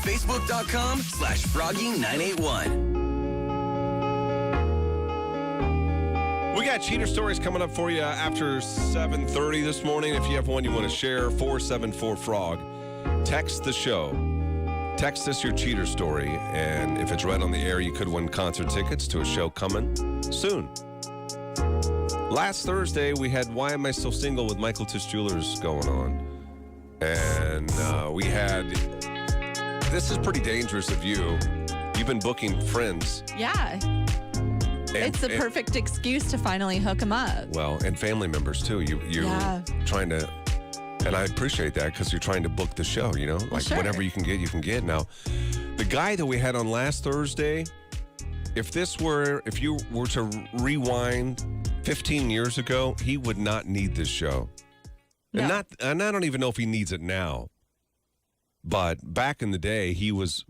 Facebook.com/Froggy981. We got cheater stories coming up for you after 7:30 this morning. If you have one you want to share, 474-FROG. Text the show. Text us your cheater story, and if it's read on the air, you could win concert tickets to a show coming soon. Last Thursday, we had Why Am I Still Single with Michael Tisch Jewelers going on. And we had, this is pretty dangerous of you. You've been booking friends. Yeah. It's the perfect excuse to finally hook them up. Well, and family members, too. You're trying to, and I appreciate that because you're trying to book the show, you know? Like, whatever you can get, you can get. Now, the guy that we had on last Thursday, if you were to rewind 15 years ago, he would not need this show. No. And I don't even know if he needs it now. But back in the day, he was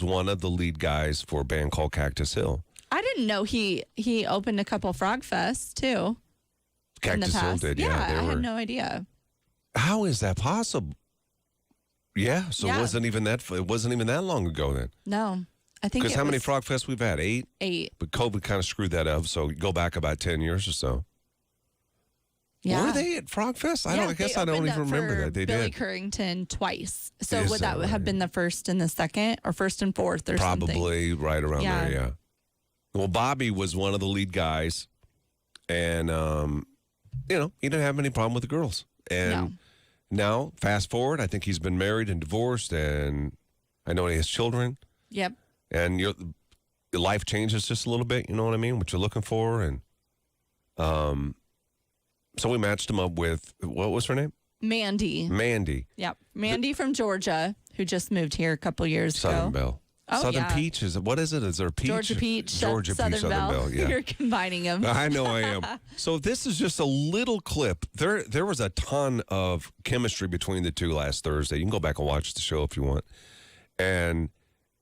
one of the lead guys for a band called Cactus Hill. I didn't know he opened a couple Frog Fests, too. Cactus Hill did, yeah. I had no idea. How is that possible? Yeah, so it wasn't even that long ago then. No. I think because how many Frog Fests we've had? 8? 8. But COVID kind of screwed that up, so go back about 10 years or so. Yeah. Were they at Frog Fest? I guess I don't even remember that. They Billy did. Currington twice. So would that have been the first and the second, or first and fourth, or something? Probably right around there, yeah. Well, Bobby was one of the lead guys, and, he didn't have any problem with the girls. And now, fast forward, I think he's been married and divorced, and I know he has children. Yep. And your life changes just a little bit, you know what I mean? What you're looking for. And so we matched him up with, what was her name? Mandy. Yep. Mandy from Georgia, who just moved here a couple years ago. Southern Belle. Oh, Southern Peach, what is it? Is there a peach? Georgia Peach, Southern Belle. Yeah. You're combining them. I know I am. So this is just a little clip. There was a ton of chemistry between the two last Thursday. You can go back and watch the show if you want. And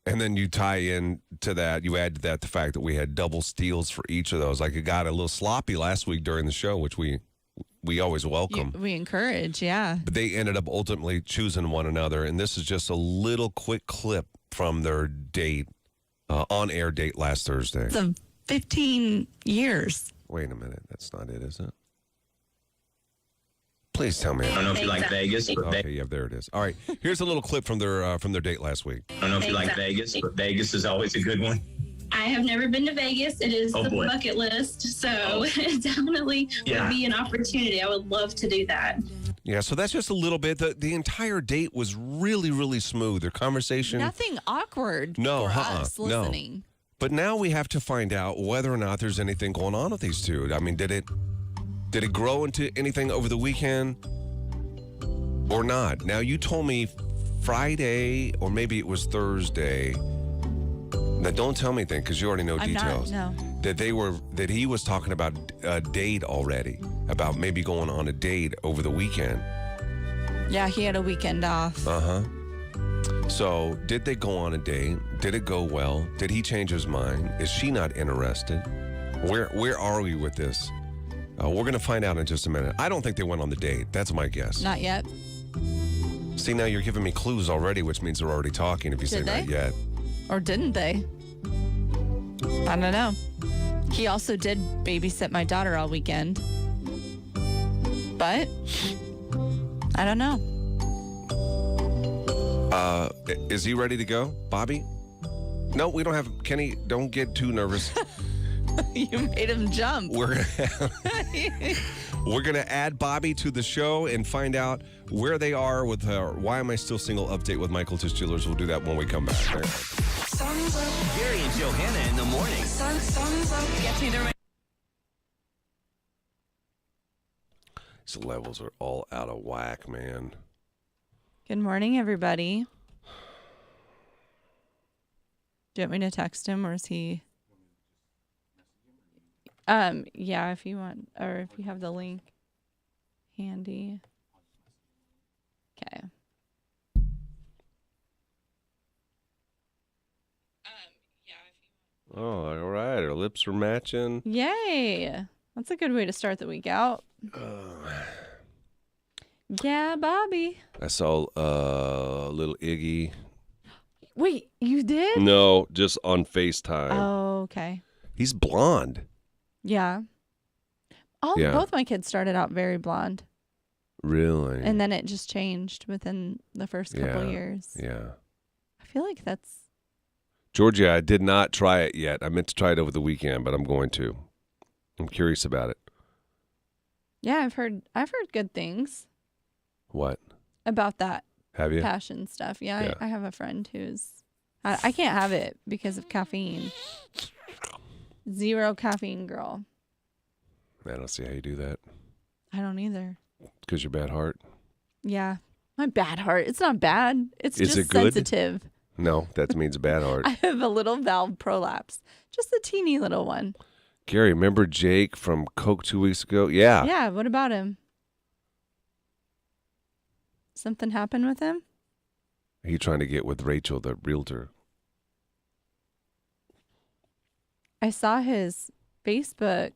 then you tie in to that, you add to that the fact that we had double steals for each of those. Like it got a little sloppy last week during the show, which we always welcome. We encourage, yeah. But they ended up ultimately choosing one another. And this is just a little quick clip from their date, on-air date last Thursday. It's 15 years. Wait a minute. That's not it, is it? Please tell me. I don't know if you like Vegas. But okay, yeah, there it is. All right. Here's a little clip from their date last week. I don't know if you like Vegas, but Vegas is always a good one. I have never been to Vegas. It is the bucket list, so it definitely would be an opportunity. I would love to do that. Yeah, so that's just a little bit. The entire date was really, really smooth. Their conversation. Nothing awkward for us listening. No. But now we have to find out whether or not there's anything going on with these two. I mean, did it grow into anything over the weekend or not? Now, you told me Friday or maybe it was Thursday. Now, don't tell me anything because you already know details. No. That he was talking about a date already, about maybe going on a date over the weekend. Yeah, he had a weekend off. Uh-huh. So, did they go on a date? Did it go well? Did he change his mind? Is she not interested? Where are we with this? We're going to find out in just a minute. I don't think they went on the date. That's my guess. Not yet. See, now you're giving me clues already, which means they're already talking if you say not yet. Or didn't they? I don't know. He also did babysit my daughter all weekend. But I don't know. Is he ready to go, Bobby? No, we don't have Kenny. Don't get too nervous. You made him jump. We're gonna add Bobby to the show and find out where they are with her Why Am I Still Single update with Michael Tisch Jewelers. We'll do that when we come back. Sun's up. Gary and Johanna in the morning. Sun's up. Gets me there. These levels are all out of whack, man. Good morning, everybody. Do you want me to text him, or is he? Yeah, if you want, or if you have the link handy. Okay. Oh, all right. Our lips are matching. Yay. That's a good way to start the week out. Yeah, Bobby. I saw little Iggy. Wait, you did? No, just on FaceTime. Oh, okay. He's blonde. Yeah. Both my kids started out very blonde. Really? And then it just changed within the first couple years. Yeah. I feel like that's... Georgia, I did not try it yet. I meant to try it over the weekend, but I'm going to. I'm curious about it. Yeah, I've heard good things. What? About that. Have you? Passion stuff. Yeah. I have a friend who's... I can't have it because of caffeine. 0 caffeine girl. I don't see how you do that. I don't either. Because your bad heart? Yeah. My bad heart. It's not bad. It's Is just it good? sensitive. No, that means a bad heart. I have a little valve prolapse. Just a teeny little one. Gary, remember Jake from Coke 2 weeks ago? Yeah. Yeah, what about him? Something happened with him? He trying to get with Rachel, the realtor. I saw his Facebook.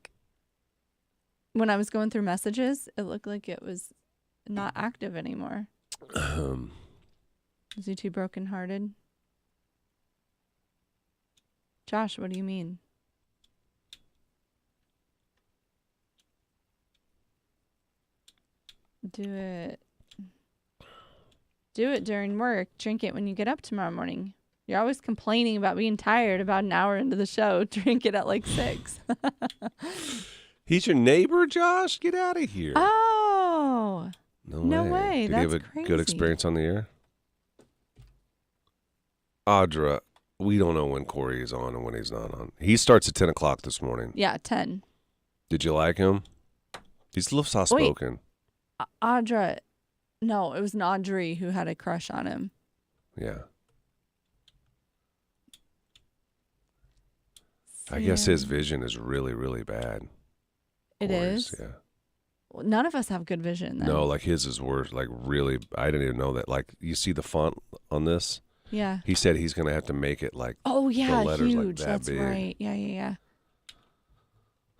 When I was going through messages, it looked like it was not active anymore. Is he too brokenhearted? Josh, what do you mean? Do it. Do it during work. Drink it when you get up tomorrow morning. You're always complaining about being tired about an hour into the show. Drink it at like 6. He's your neighbor, Josh? Get out of here. Oh. No way. Did That's he have a crazy. good experience on the air? Audra, we don't know when Corey is on and when he's not on. He starts at 10 o'clock this morning. Yeah, 10. Did you like him? He's a little soft-spoken. Audra. No, it was an Audrey who had a crush on him. Yeah. I guess his vision is really, really bad. It is? Yeah. Well, none of us have good vision, then. No, like his is worse. Like really, I didn't even know that. Like you see the font on this? Yeah. He said he's going to have to make it like the letters huge. Like that That's big. right. Yeah.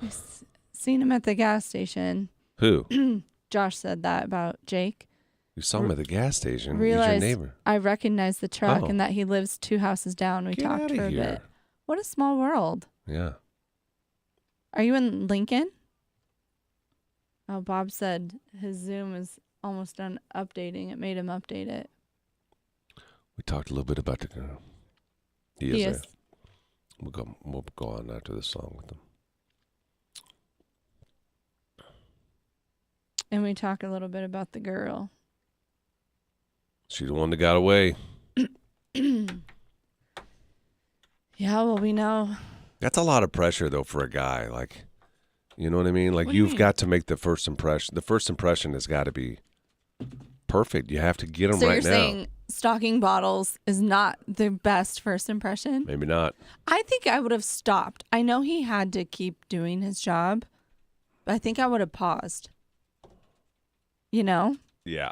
I've seen him at the gas station. Who? Josh said that about Jake. You saw him at the gas station. Realized He's your neighbor. I recognized the truck and that he lives 2 houses down. We Get talked outta for a here. bit. What a small world. Yeah. Are you in Lincoln? Oh, Bob said his Zoom is almost done updating. It made him update it. We talked a little bit about the girl. He is there. We'll go on after this song with him. And we talk a little bit about the girl. She's the one that got away. Yeah, well, we know. That's a lot of pressure, though, for a guy. Like, you know what I mean? Like, What do you you've mean? got to make the first impression. The first impression has got to be perfect. You have to get them So right you're now. saying stocking bottles is not the best first impression? Maybe not. I think I would have stopped. I know he had to keep doing his job, but I think I would have paused. You know? Yeah.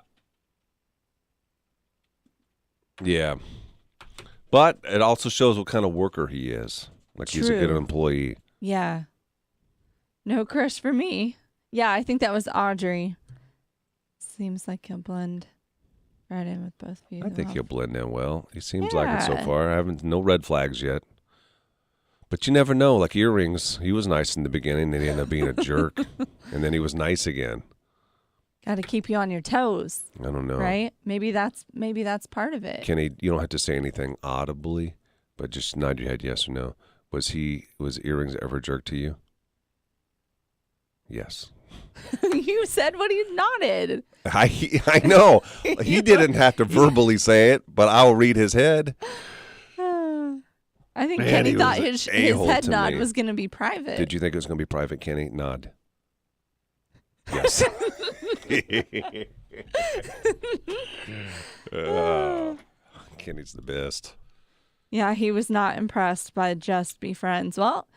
Yeah. But it also shows what kind of worker he is. Like, he's a good True. employee. Yeah. No crush for me. Yeah, I think that was Audrey. Seems like he'll blend right in with both of you. I think Well, he'll blend in well. He seems like it so Yeah. far. I haven't, no red flags yet. But you never know. Like earrings, he was nice in the beginning, then he ended up being a jerk. And then he was nice again. got to keep you on your toes, I don't know. right? Maybe that's part of it. Kenny, you don't have to say anything audibly, but just nod your head yes or no. Was earrings ever a jerk to you? Yes. You said what he nodded. I know. He didn't have to verbally say it, but I'll read his head. I think Man, Kenny he thought was his an a-hole head to nod me. was going to be private. Did you think it was going to be private, Kenny? Nod. Yes. Kenny's the best. Yeah, he was not impressed by Just Be Friends. Well,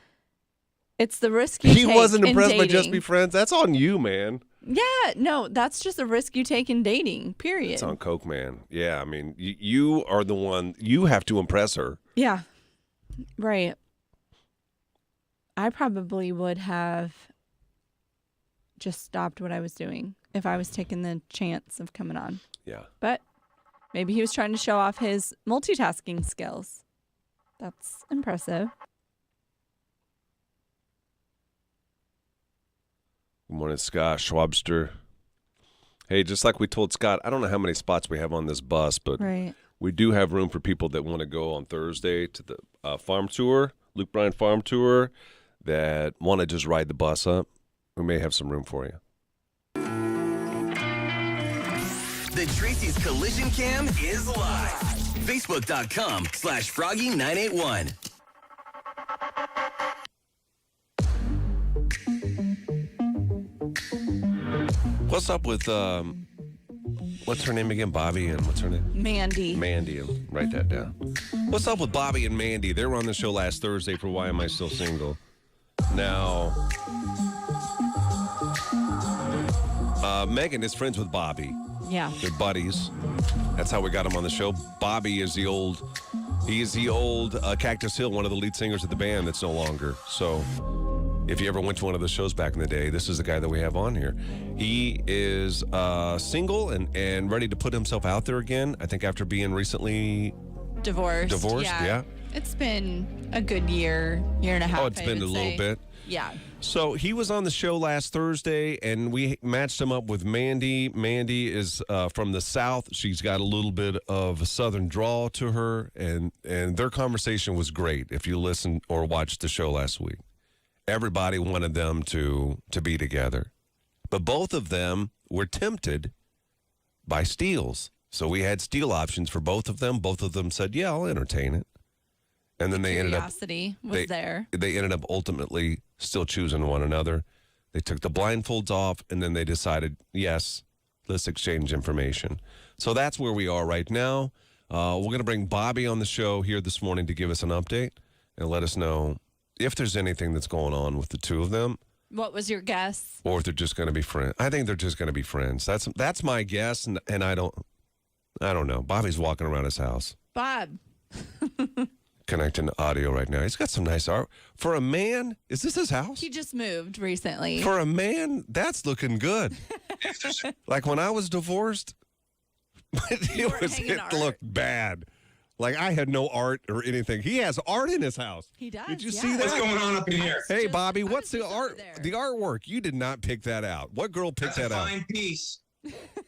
it's the risk you He take wasn't in impressed by Just dating. Be Friends. That's on you, man. Yeah, no, that's just a risk you take in dating, period. It's on Coke, man. Yeah, I mean, you are the one. You have to impress her. Yeah, right. I probably would have just stopped what I was doing if I was taking the chance of coming on. Yeah. But Maybe he was trying to show off his multitasking skills. That's impressive. Good morning, Scott Schwabster. Hey, just like we told Scott, I don't know how many spots we have on this bus, but we do have room for people that want to go on Thursday to the farm tour, Luke Bryan farm tour, that want to just ride the bus up. We may have some room for you. The Tracy's Collision Cam is live. Facebook.com/Froggy981. What's up with, what's her name again? Bobby and what's her name? Mandy. Mandy. Write that down. What's up with Bobby and Mandy? They were on the show last Thursday for Why Am I Still Single? Now, Megan is friends with Bobby. Yeah. They're buddies. That's how we got him on the show. Bobby is the old Cactus Hill, one of the lead singers of the band that's no longer. So if you ever went to one of the shows back in the day, this is the guy that we have on here. He is single and ready to put himself out there again. I think after being recently Divorced, yeah. It's been a good year and a half. Oh, it's been a little bit. Yeah. So he was on the show last Thursday, and we matched him up with Mandy. Mandy is from the South. She's got a little bit of a Southern drawl to her, and their conversation was great if you listened or watched the show last week. Everybody wanted them to be together. But both of them were tempted by steals. So we had steal options for both of them. Both of them said, yeah, I'll entertain it. And then they ended up... Curiosity was there. They ended up ultimately still choosing one another. They took the blindfolds off, and then they decided, yes, let's exchange information. So that's where we are right now. We're going to bring Bobby on the show here this morning to give us an update and let us know if there's anything that's going on with the two of them. What was your guess? Or if they're just going to be friends. I think they're just going to be friends. That's my guess, and I don't know. Bobby's walking around his house. Bob. Connecting to audio right now. He's got some nice art. For a man, is this his house? He just moved recently. For a man, that's looking good. Like when I was divorced, it looked bad. Like I had no art or anything. He has art in his house. He does. Did you see that? What's going on up in here? Hey, Bobby, what's the art? The artwork. You did not pick that out. What girl picked that out? That's a fine piece.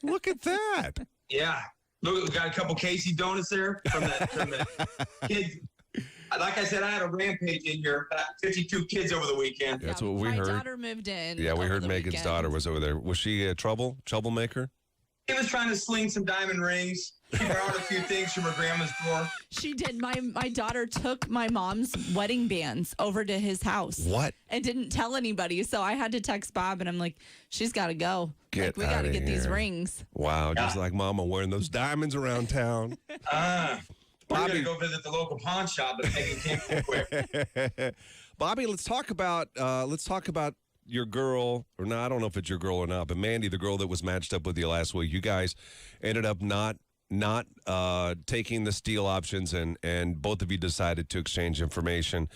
Look at that. Yeah. Look, we got a couple Casey donuts there from the kids. Like I said, I had a rampage in here. 52 kids over the weekend. That's what we heard. My daughter moved in. Yeah, we heard Megan's daughter was over there. Was she a troublemaker? He was trying to sling some diamond rings. She borrowed a few things from her grandma's drawer. She did. My daughter took my mom's wedding bands over to his house. What? And didn't tell anybody. So I had to text Bob, and I'm like, she's got to go. We got to get these rings. Wow, just like Mama wearing those diamonds around town. We're going to go visit the local pawn shop, but maybe came real quick. Bobby, let's talk about your girl, or no, I don't know if it's your girl or not, but Mandy, the girl that was matched up with you last week. You guys ended up not taking the steal options, and both of you decided to exchange information.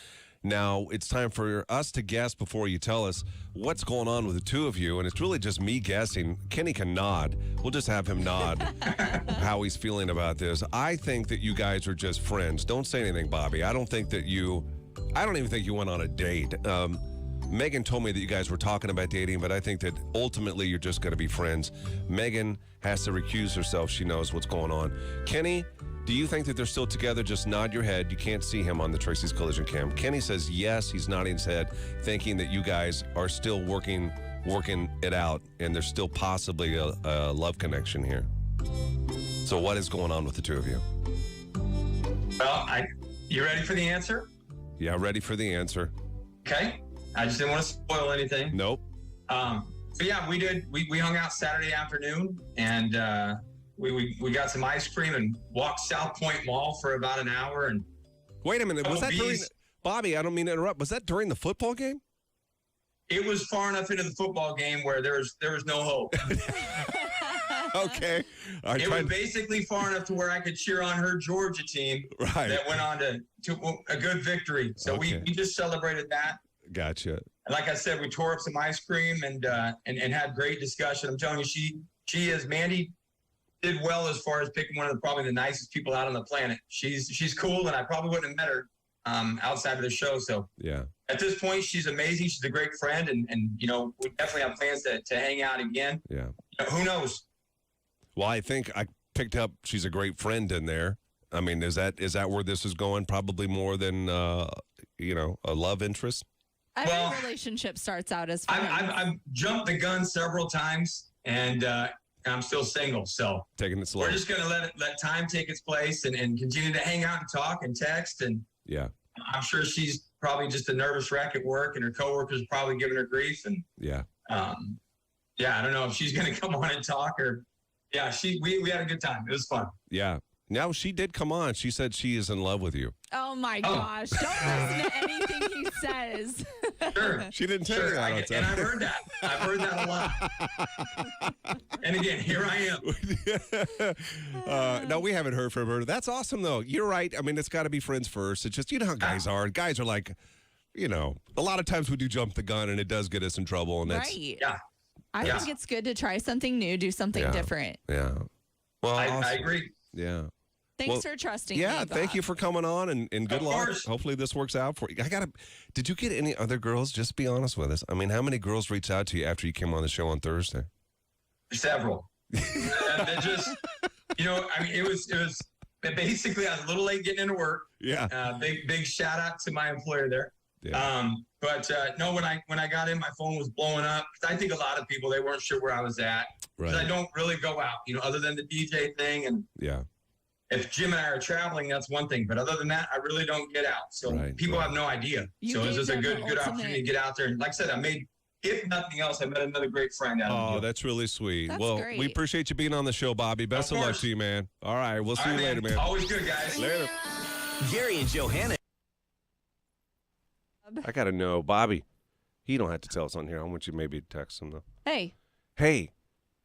Now, it's time for us to guess before you tell us what's going on with the two of you, and it's really just me guessing. Kenny can nod. We'll just have him nod how he's feeling about this. I think that you guys are just friends. Don't say anything, Bobby. I don't even think you went on a date. Megan told me that you guys were talking about dating, but I think that ultimately you're just going to be friends. Megan has to recuse herself. She knows what's going on. Kenny, do you think that they're still together? Just nod your head. You can't see him on the Tracy's Collision Cam. Kenny says yes. He's nodding his head, thinking that you guys are still working it out, and there's still possibly a love connection here. So what is going on with the two of you? Well, you ready for the answer? Yeah, ready for the answer. Okay. I just didn't want to spoil anything. Nope. So yeah, we did. We hung out Saturday afternoon, and we got some ice cream and walked South Point Mall for about an hour. And wait a minute, was that during? Bobby, I don't mean to interrupt. Was that during the football game? It was far enough into the football game where there was no hope. Okay. It was basically far enough to where I could cheer on her Georgia team that went on to a good victory. So we just celebrated that. Gotcha. And like I said, we tore up some ice cream and had great discussion. I'm telling you, she is Mandy. did well as far as picking one of probably the nicest people out on the planet. She's cool, and I probably wouldn't have met her outside of the show. So yeah, at this point, she's amazing. She's a great friend, and we definitely have plans to hang out again. yeah. Who knows? Well, I think I picked up she's a great friend in there. I mean, is that where this is going? Probably more than a love interest. Every relationship starts out as friends. I've jumped the gun several times, and I'm still single. So Taking it slow. we're just gonna let time take its place and continue to hang out and talk and text. And Yeah, I'm sure she's probably just a nervous wreck at work, and her coworkers are probably giving her grief. And yeah. I don't know if she's gonna come on and talk or. Yeah, we had a good time. It was fun. Yeah. Now, she did come on. She said she is in love with you. Oh, my gosh. Don't listen to anything he says. Sure. She didn't tell you that. And I've heard that. I've heard that a lot. And again, here I am. No, we haven't heard from her. That's awesome, though. You're right. I mean, it's got to be friends first. It's just, you know how guys are. Guys are like, a lot of times we do jump the gun, and it does get us in trouble. And that's, Right. Yeah. I think it's good to try something new, do something different. Yeah. Well, I awesome. agree. Yeah. Thanks for trusting me, Yeah, Bob. thank you for coming on, and good Of luck. course. Hopefully this works out for you. Did you get any other girls? Just be honest with us. I mean, how many girls reached out to you after you came on the show on Thursday? Several. They just, it was basically I was a little late getting into work. Yeah. Big shout out to my employer there. Yeah. No, when I got in, my phone was blowing up. I think a lot of people, they weren't sure where I was at. Right. I don't really go out, other than the DJ thing. And Yeah. if Jim and I are traveling, that's one thing. But other than that, I really don't get out. So people have no idea. So it's just a good opportunity to get out there. And like I said, if nothing else, I met another great friend out of the deal. That's really sweet. That's well, great. we appreciate you being on the show, Bobby. Best of luck to you, man. All right. We'll see you later, man. Always good, guys. Later. Gary and Johanna. I got to know, Bobby. He don't have to tell us on here. I want you maybe to text him, though. Hey,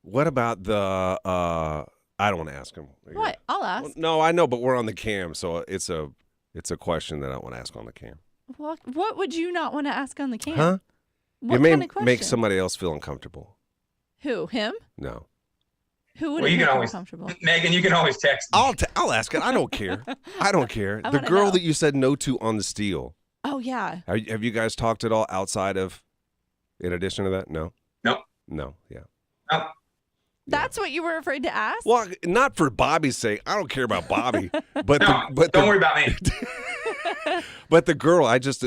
what about the, I don't want to ask him. what? I'll ask. Well, no, I know, but we're on the cam, so it's a question that I want to ask on the cam. What would you not want to ask on the cam? Huh? What It may kind of question? make somebody else feel uncomfortable. Who? Him? No. Who would Well, you make can him always, comfortable? Megan, you can always text me. I'll ask it. I don't care. I don't care. I The wanna girl know. that you said no to on the steal. Oh, yeah. Have you guys talked at all outside of, in addition to that? No? Nope. No, yeah. Nope. That's what you were afraid to ask? Well, not for Bobby's sake. I don't care about Bobby. But No, don't worry about me. But the girl, I just,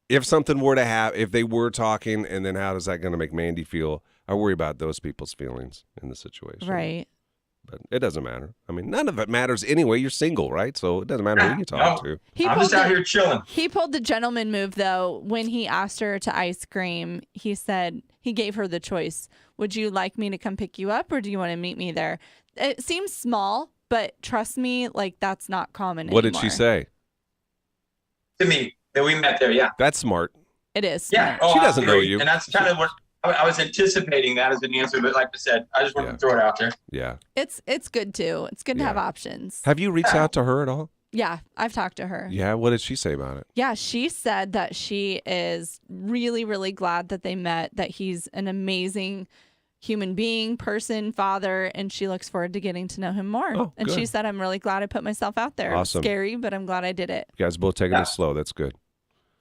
if something were to happen, if they were talking, and then how is that going to make Mandy feel? I worry about those people's feelings in the situation. Right. But it doesn't matter. I mean, none of it matters anyway. You're single, right? So it doesn't matter who you talk to. I'm just out here chilling. He pulled the gentleman move, though. When he asked her to ice cream, he said he gave her the choice. Would you like me to come pick you up, or do you want to meet me there? It seems small, but trust me, that's not common What anymore. did she say? To me, that we met there, yeah. That's smart. It is. Yeah. smart. She doesn't know agree. you. And that's kind of what I was anticipating that as an answer, but like I said, I just wanted to throw it out there. Yeah. It's good, too. It's good to have options. Have you reached out to her at all? Yeah, I've talked to her. Yeah. What did she say about it? Yeah, she said that she is really, really glad that they met, that he's an amazing human being, person, father, and she looks forward to getting to know him more. Oh, and good. she said, I'm really glad I put myself out there. Awesome. It's scary, but I'm glad I did it. You guys both taking it slow. That's good.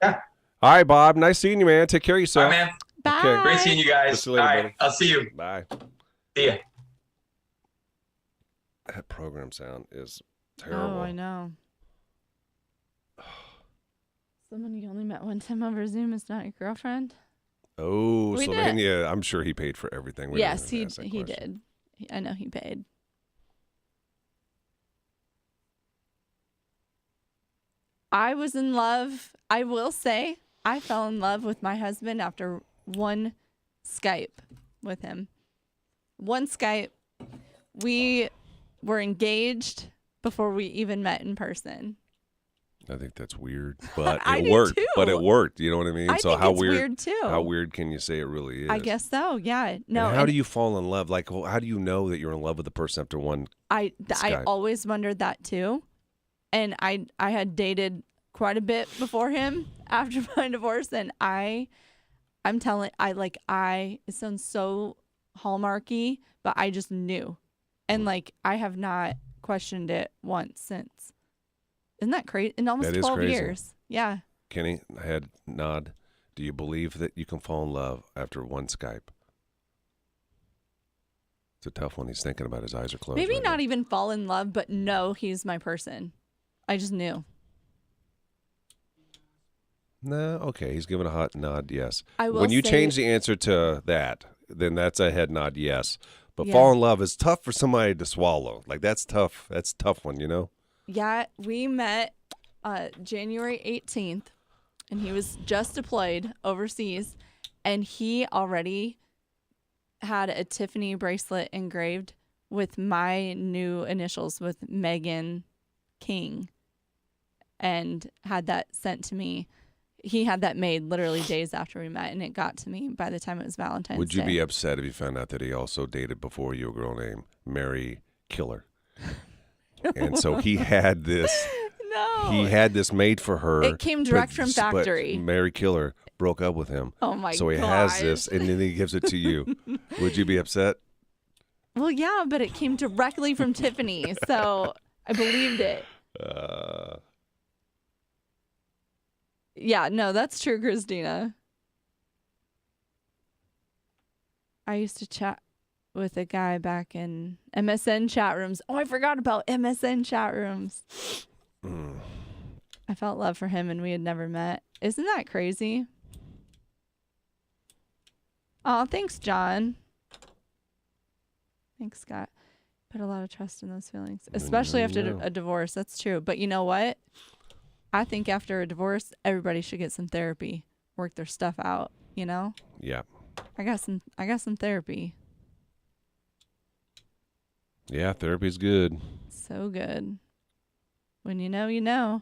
Yeah. All right, Bob. Nice seeing you, man. Take care of All yourself. right, man. Bye. Okay. Great seeing you guys. We'll see you later, All right. buddy. I'll see you. Bye. See ya. That program sound is terrible. Oh, I know. Someone you only met one time over Zoom is not your girlfriend? Oh, We Sylvania, I'm sure he paid for everything. We Yes, didn't he ask that he question. did. I know he paid. I was in love. I will say I fell in love with my husband after one Skype with him. One Skype. We were engaged before we even met in person. I think that's weird, but I it do worked. too. But it worked. You know what I mean? I so think how it's weird too. How weird can you say it really is? I guess so. Yeah. No. And how and do you fall in love? Like, how do you know that you're in love with the person after one? I Skype? always wondered that too, and I had dated quite a bit before him after my divorce, and it sounds so hallmarky, but I just knew, And like, I have not questioned it once since. Isn't that crazy? In almost 12 crazy. years. Yeah. Kenny, head nod. Do you believe that you can fall in love after one Skype? It's a tough one. He's thinking about his eyes are closed. Maybe right not now. even fall in love, but know he's my person. I just knew. No, okay. He's giving a hot nod, yes. I will when you say, change the answer to that, then that's a head nod, yes. But fall in love is tough for somebody to swallow. Like, that's tough. That's a tough one, you know? Yeah, we met January 18th, and he was just deployed overseas, and he already had a Tiffany bracelet engraved with my new initials with Megan King, and had that sent to me. He had that made literally days after we met, and it got to me by the time it was Valentine's Day. Would you be upset if you found out that he also dated before you a girl named Mary Killer? And so he had this. No. He had this made for her. It came direct from factory. But Mary Killer broke up with him. Oh my god. So he has this, and then he gives it to you. Would you be upset? Well, yeah, but it came directly from Tiffany, so I believed it. Yeah, no, that's true, Christina. I used to chat with a guy back in MSN chat rooms. Oh, I forgot about MSN chat rooms. I felt love for him and we had never met. Isn't that crazy? Oh, thanks, John. Thanks, Scott. Put a lot of trust in those feelings, especially after a divorce. That's true. But you know what? I think after a divorce, everybody should get some therapy, work their stuff out, you know? Yeah. I got some therapy. Yeah, therapy's good. So good. When you know, you know.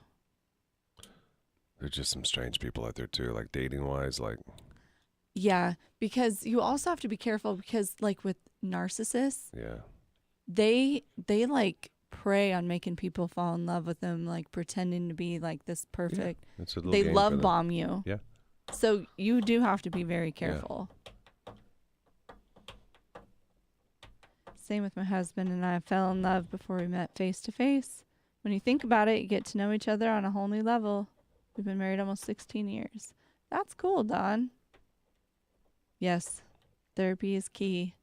There's just some strange people out there too, like dating wise, like. Yeah, because you also have to be careful because like with narcissists, yeah, they like prey on making people fall in love with them, like pretending to be like this perfect. Yeah, it's a little they game love for them. bomb you. Yeah. So you do have to be very careful. Yeah. Same with my husband and I fell in love before we met face to face. When you think about it, you get to know each other on a whole new level. We've been married almost 16 years. That's cool, Don. Yes, therapy is key.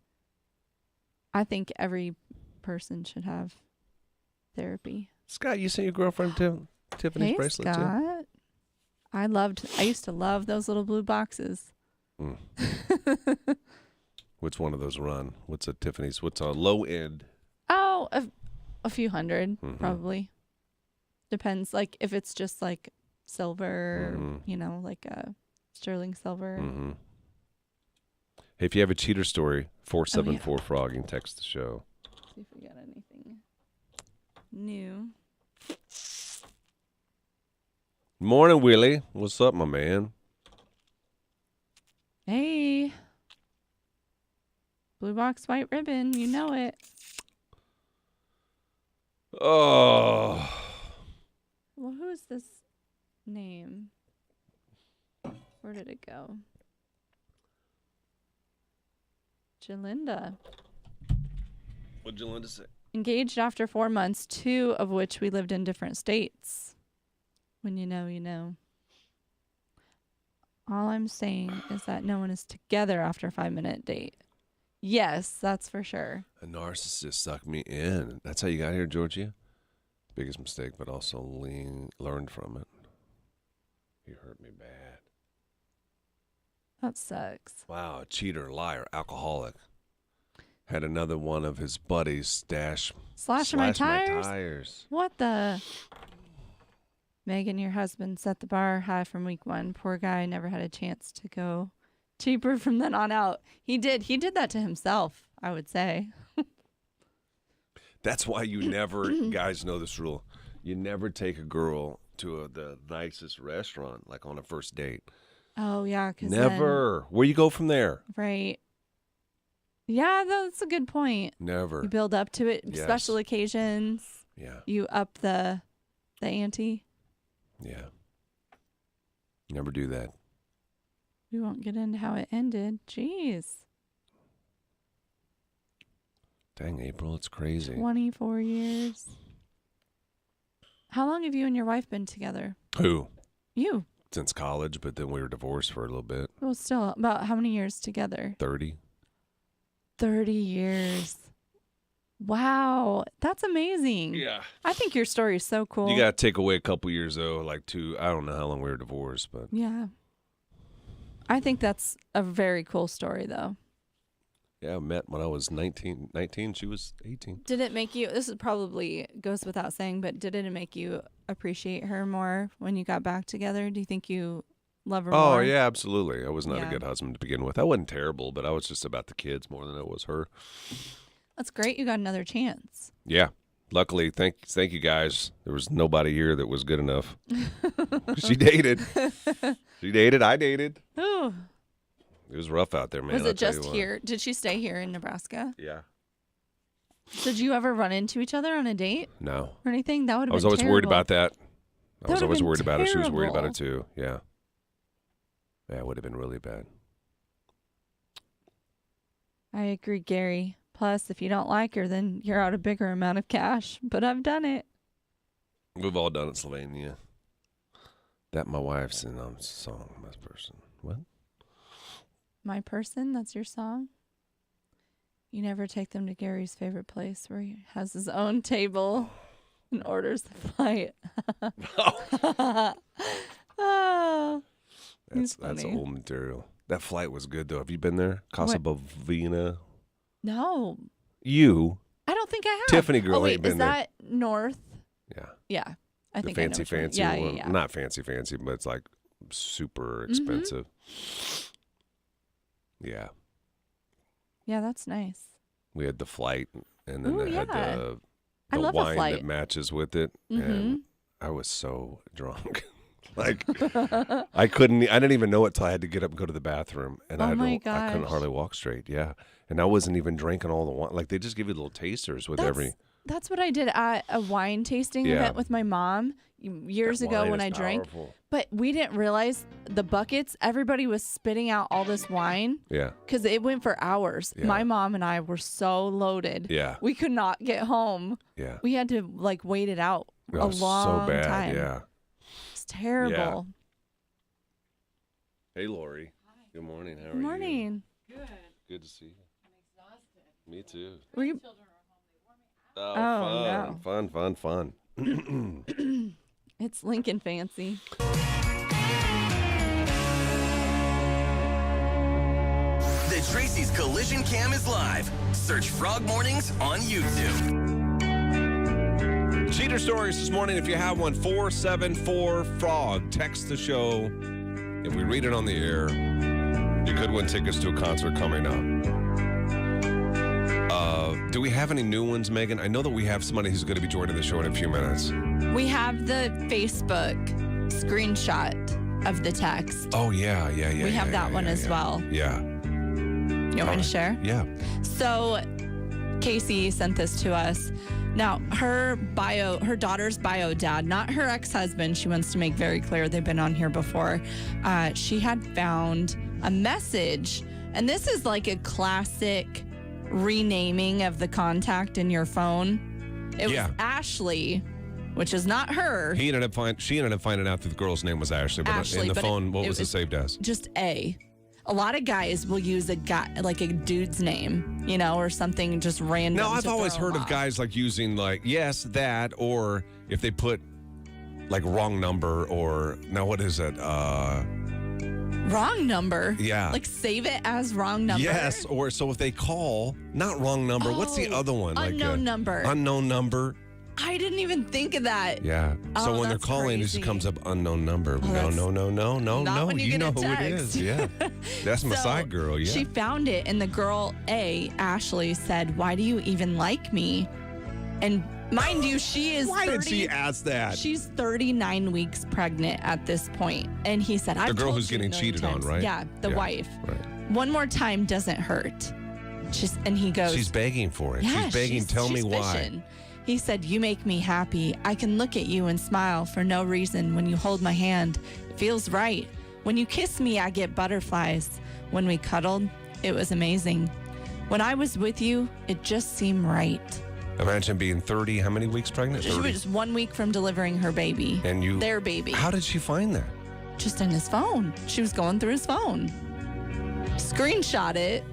I think every person should have therapy. Scott, you sent your girlfriend to Tiffany's bracelet Scott. too? I used to love those little blue boxes. Mm. Which one of those run? What's a Tiffany's? What's a low end? Oh, a few hundred, probably. Depends. Like if it's just like silver, you know, like a sterling silver. Mm-hmm. Hey, if you have a cheater story, 474-FROG, you can text the show. See if we got anything new. Morning, Willie. What's up, my man? Hey. Blue box, white ribbon. You know it. Oh. Well, who is this name? Where did it go? Jalinda. What'd Jalinda say? Engaged after 4 months, 2 of which we lived in different states. When you know, you know. All I'm saying is that no one is together after a 5-minute date. Yes, that's for sure. A narcissist sucked me in. That's how you got here, Georgia? Biggest mistake, but also learned from it. You hurt me bad. That sucks. Wow, a cheater, liar, alcoholic. Had another one of his buddies slash my tires? What the? Megan, your husband set the bar high from week 1. Poor guy never had a chance to go cheaper from then on out. He did that to himself, I would say. That's why you never, guys know this rule. You never take a girl to the nicest restaurant, like on a first date. Oh, yeah. Never. Where you go from there? Right. Yeah, that's a good point. Never. You build up to it. Yes. Special occasions. Yeah. You up the ante. Yeah. Never do that. We won't get into how it ended. Jeez. Dang, April, it's crazy. 24 years. How long have you and your wife been together? Who? You. Since college, but then we were divorced for a little bit. Well, still, about how many years together? 30. 30 years. Wow. That's amazing. Yeah. I think your story is so cool. You got to take away a couple years, though, like I don't know how long we were divorced, but. Yeah. I think that's a very cool story, though. Yeah, I met when I was 19, she was 18. Did it make you, this is probably goes without saying, but did it make you appreciate her more when you got back together? Do you think you love her more? Oh, yeah, absolutely. I was not a good husband to begin with. I wasn't terrible, but I was just about the kids more than it was her. That's great. You got another chance. Yeah. Luckily, thank you guys. There was nobody here that was good enough. She dated. I dated. Ooh. It was rough out there, man. Was it just here? Did she stay here in Nebraska? Yeah. Did you ever run into each other on a date? No. Or anything? That would have been I was always worried about that. I was always worried about it. She was worried about it too. Yeah. Yeah, it would have been really bad. I agree, Gary. Plus, if you don't like her, then you're out a bigger amount of cash. But I've done it. We've all done it, Sylvania. That my wife's in song, my person. What? My person? That's your song? You never take them to Gary's favorite place where he has his own table and orders the flight. Oh. That's old material. That flight was good, though. Have you been there? Casa Bovina? No. You? I don't think I have. Tiffany girl ain't been there. Is that north? Yeah. Yeah. I think fancy one. Yeah. Not fancy, but it's like super expensive. Yeah. Yeah, that's nice. We had the flight, and then they had the wine that matches with it, and I was so drunk. Like, I didn't even know it till I had to get up and go to the bathroom, and I couldn't hardly walk straight. Yeah. And I wasn't even drinking all the wine. Like, they just give you little tasters with every. That's what I did at a wine tasting event with my mom years ago when I drank. But we didn't realize the buckets, everybody was spitting out all this wine. Yeah. Because it went for hours. Yeah. My mom and I were so loaded. Yeah. We could not get home. Yeah. We had to, like, wait it out a long so bad. time. Yeah. It's terrible. Yeah. Hey, Lori. Hi. Good morning. How are you? Good morning. Good. Good to see you. I'm exhausted. Me too. Were you? Oh, fun. No. Fun. It's Lincoln fancy. The Tracy's Collision Cam is live. Search Frog Mornings on YouTube. Cheater stories this morning. If you have one, 474-FROG. Text the show. If we read it on the air, you could win tickets to a concert coming up. Do we have any new ones, Megan? I know that we have somebody who's going to be joining the show in a few minutes. We have the Facebook screenshot of the text. Oh, yeah. We have that one as well. Yeah. You want me to share? Yeah. So Casey sent this to us. Now, her daughter's bio dad, not her ex-husband, she wants to make very clear, they've been on here before. She had found a message, and this is like a classic renaming of the contact in your phone. It was Ashley, which is not her. She ended up finding out that the girl's name was Ashley, but in the phone, what was it saved as? Just A. A lot of guys will use a guy, like a dude's name, or something just random. Now, I've always heard of guys like using yes, that, or if they put like wrong number, or now what is it? Wrong number? Yeah. Like save it as wrong number? Yes, or so if they call, not wrong number, what's the other one? Unknown number. Unknown number. I didn't even think of that. Yeah. So when they're calling, it just comes up unknown number. No. You know who it is. Yeah. That's my side girl. Yeah. She found it, and the girl, Ashley, said, "Why do you even like me?" And mind you, she is. Why did she ask that? She's 39 weeks pregnant at this point. And he said, the girl who's getting cheated on, right? Yeah, the wife. Right. One more time doesn't hurt. And he goes, she's begging for it. Yeah, she's begging, tell me why. Fishing. He said, "You make me happy. I can look at you and smile for no reason. When you hold my hand, it feels right. When you kiss me, I get butterflies. When we cuddled, it was amazing. When I was with you, it just seemed right. Imagine being 30, how many weeks pregnant? She was just 1 week from delivering her baby. And their baby. How did she find that? Just in his phone. She was going through his phone. Screenshot it,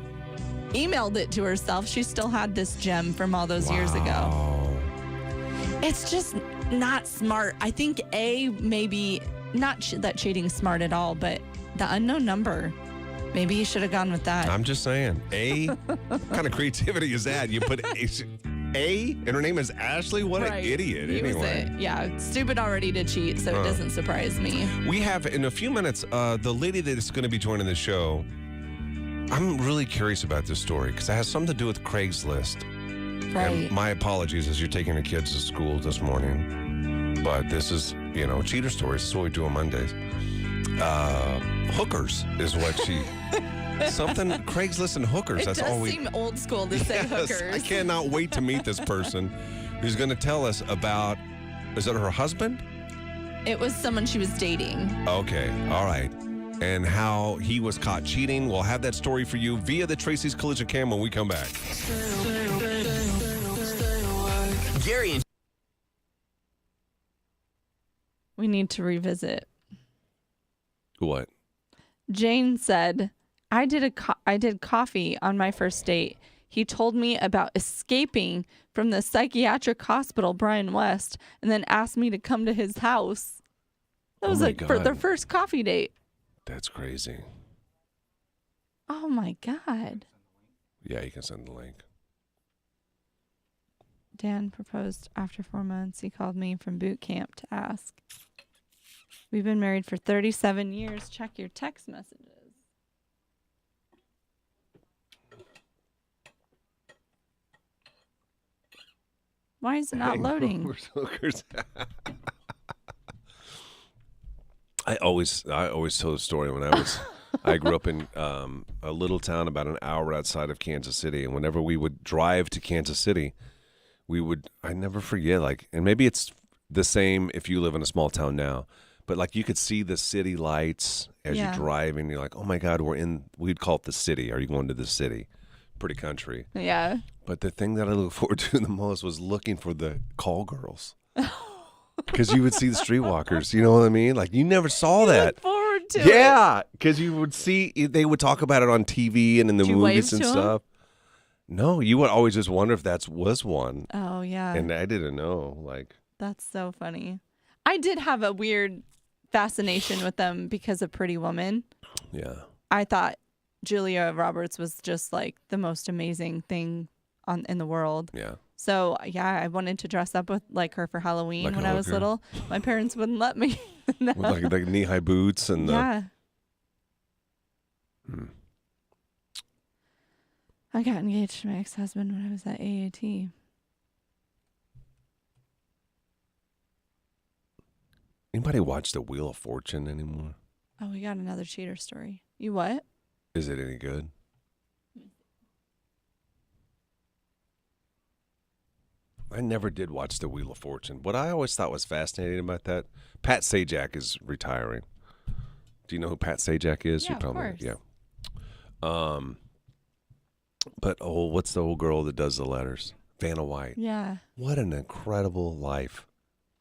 emailed it to herself. She still had this gem from all those years ago. It's just not smart. I think maybe not that cheating's smart at all, but the unknown number. Maybe you should have gone with that. I'm just saying. What kind of creativity is that? You put A, and her name is Ashley? What an idiot. Yeah, stupid already to cheat, so it doesn't surprise me. We have, in a few minutes, the lady that is going to be joining the show. I'm really curious about this story because it has something to do with Craigslist. Right. And my apologies as you're taking your kids to school this morning. But this is, cheater stories. This is what we do on Mondays. Hookers is what she... Something Craigslist and hookers. That's all we. It does seem old school to say hookers. I cannot wait to meet this person who's going to tell us about. Is it her husband? It was someone she was dating. Okay, all right, and how he was caught cheating. We'll have that story for you via the Tracy's Collision Cam when we come back. Gary and We need to revisit. What? Jane said, I did coffee on my first date. He told me about escaping from the psychiatric hospital, Brian West, and then asked me to come to his house. That was for their first coffee date. That's crazy. Oh my God. Yeah, you can send the link. Dan proposed after 4 months. He called me from boot camp to ask. We've been married for 37 years. Check your text messages. Why is it not loading? I always tell the story when I grew up in a little town about an hour outside of Kansas City, and whenever we would drive to Kansas City, I never forget, and maybe it's the same if you live in a small town now, but you could see the city lights as you're driving. You're like, oh my God, we'd call it the city. Are you going to the city? Pretty country. Yeah. But the thing that I look forward to the most was looking for the call girls. Because you would see the streetwalkers, you know what I mean? You never saw that. Look forward to it. Yeah, because you would see, they would talk about it on TV and in the movies and stuff. No, you would always just wonder if that was one. Oh, yeah. And I didn't know. That's so funny. I did have a weird fascination with them because of Pretty Woman. Yeah. I thought Julia Roberts was just the most amazing thing in the world. Yeah. So, yeah, I wanted to dress up with her for Halloween when I was little. My parents wouldn't let me. No. With knee-high boots and yeah. I got engaged to my ex-husband when I was at AAT. Anybody watch The Wheel of Fortune anymore? Oh, we got another cheater story. You what? Is it any good? I never did watch The Wheel of Fortune. What I always thought was fascinating about that, Pat Sajak is retiring. Do you know who Pat Sajak is? Yeah, of course. Yeah. But what's the old girl that does the letters? Vanna White. Yeah. What an incredible life.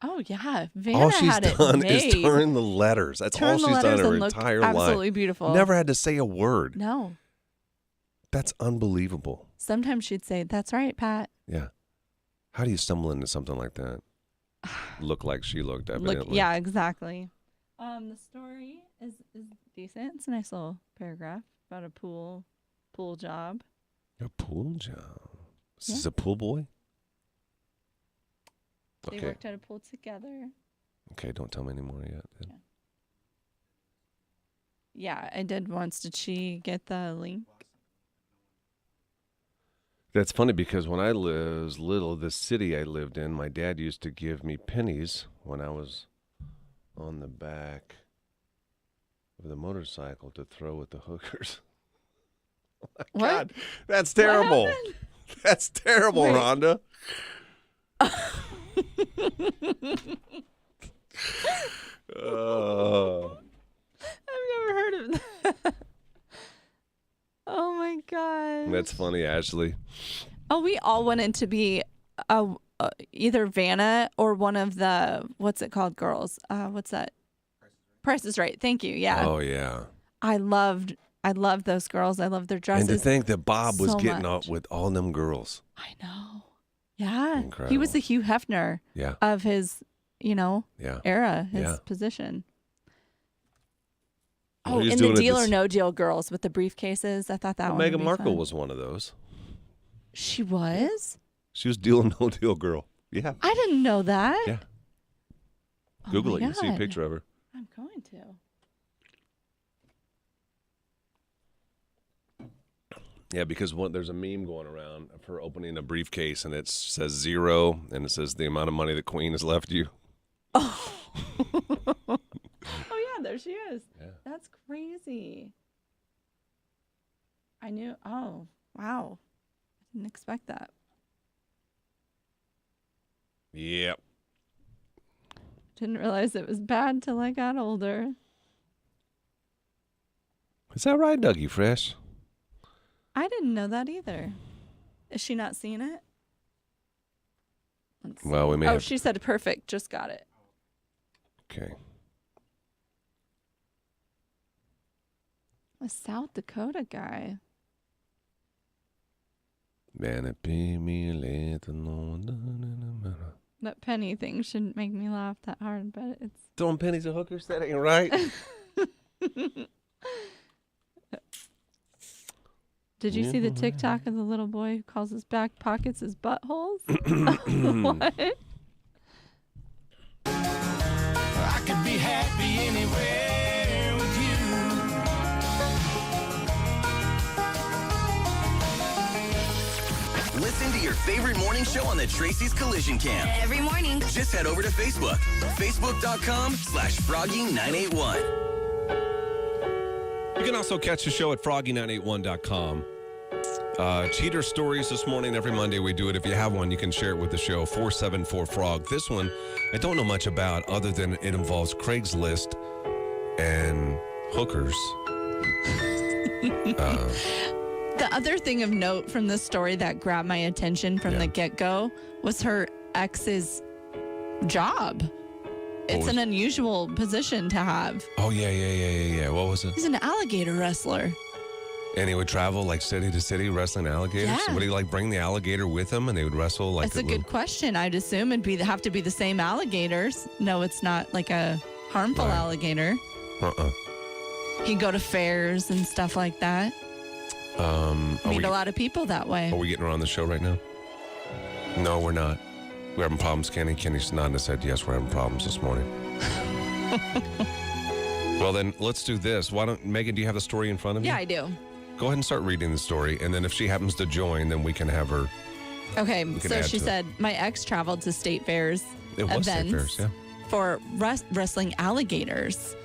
Oh yeah, Vanna all she's had done it made. is turn the letters. That's all she's done her entire life. Absolutely beautiful. Never had to say a word. No. That's unbelievable. Sometimes she'd say, "That's right, Pat." Yeah. How do you stumble into something like that? Look like she looked, evidently. Yeah, exactly. The story is decent. It's a nice little paragraph about a pool job. A pool job. Is this a pool boy? They worked at a pool together. Okay, don't tell me anymore yet. Then. Yeah, I did once. Did she get the link? That's funny because when I was little, the city I lived in, my dad used to give me pennies when I was on the back of the motorcycle to throw at the hookers. Oh my what? God, that's terrible. That's terrible, Wait. Rhonda. I've never heard of that. Oh my God. That's funny, Ashley. Oh, we all wanted to be either Vanna or one of the, what's it called, girls? What's that? Price is Right. Thank you. Yeah. Oh, yeah. I loved those girls. I loved their dresses. And to think that Bob was so getting much. out with all them girls. I know. Yeah. Incredible. He was the Hugh Hefner of his, era, his position. Well, Oh, and the Deal or No Deal girls with the briefcases. I thought that one Meghan would be Markle fun. was one of those. She was? She was Deal or No Deal girl. Yeah. I didn't know that. Yeah. Google it. You can see a picture of her. I'm going to. Yeah, because there's a meme going around of her opening a briefcase, and it says 0, and it says the amount of money the Queen has left you. Oh, oh yeah, there she is. Yeah. That's crazy. I knew. Oh, wow. I didn't expect that. Yep. Didn't realize it was bad till I got older. Is that right, Dougie Fresh? I didn't know that either. Is she not seeing it? Well, we may have... she said perfect. Just got it. Okay. A South Dakota guy. That penny thing shouldn't make me laugh that hard, but it's... Throwing pennies at hookers? That ain't right. Did you see the TikTok of the little boy who calls his back pockets his buttholes? What? I could be happy anywhere with you. Listen to your favorite morning show on the Tracy's Collision Cam. Every morning. Just head over to Facebook. Facebook.com/Froggy981. You can also catch the show at Froggy981.com. Cheater stories this morning. Every Monday we do it. If you have one, you can share it with the show. 474-FROG. This one, I don't know much about other than it involves Craigslist and hookers. The other thing of note from this story that grabbed my attention from the get-go was her ex's job. It's an unusual position to have. Oh, yeah. What was it? He's an alligator wrestler. And he would travel like city to city wrestling alligators? Yeah. So would he like bring the alligator with him and they would wrestle like That's a good question. I'd assume it'd have to be the same alligators. No, it's not like a harmful alligator. He'd go to fairs and stuff like that. Meet a lot of people that way. Are we getting her on the show right now? No, we're not. We're having problems, Kenny. Kenny's nodding his head. Yes, we're having problems this morning. Well, then let's do this. Why don't, Megan, do you have the story in front of you? Yeah, I do. Go ahead and start reading the story. And then if she happens to join, then we can have her. Okay, so she said, my ex traveled to state fairs events for wrestling alligators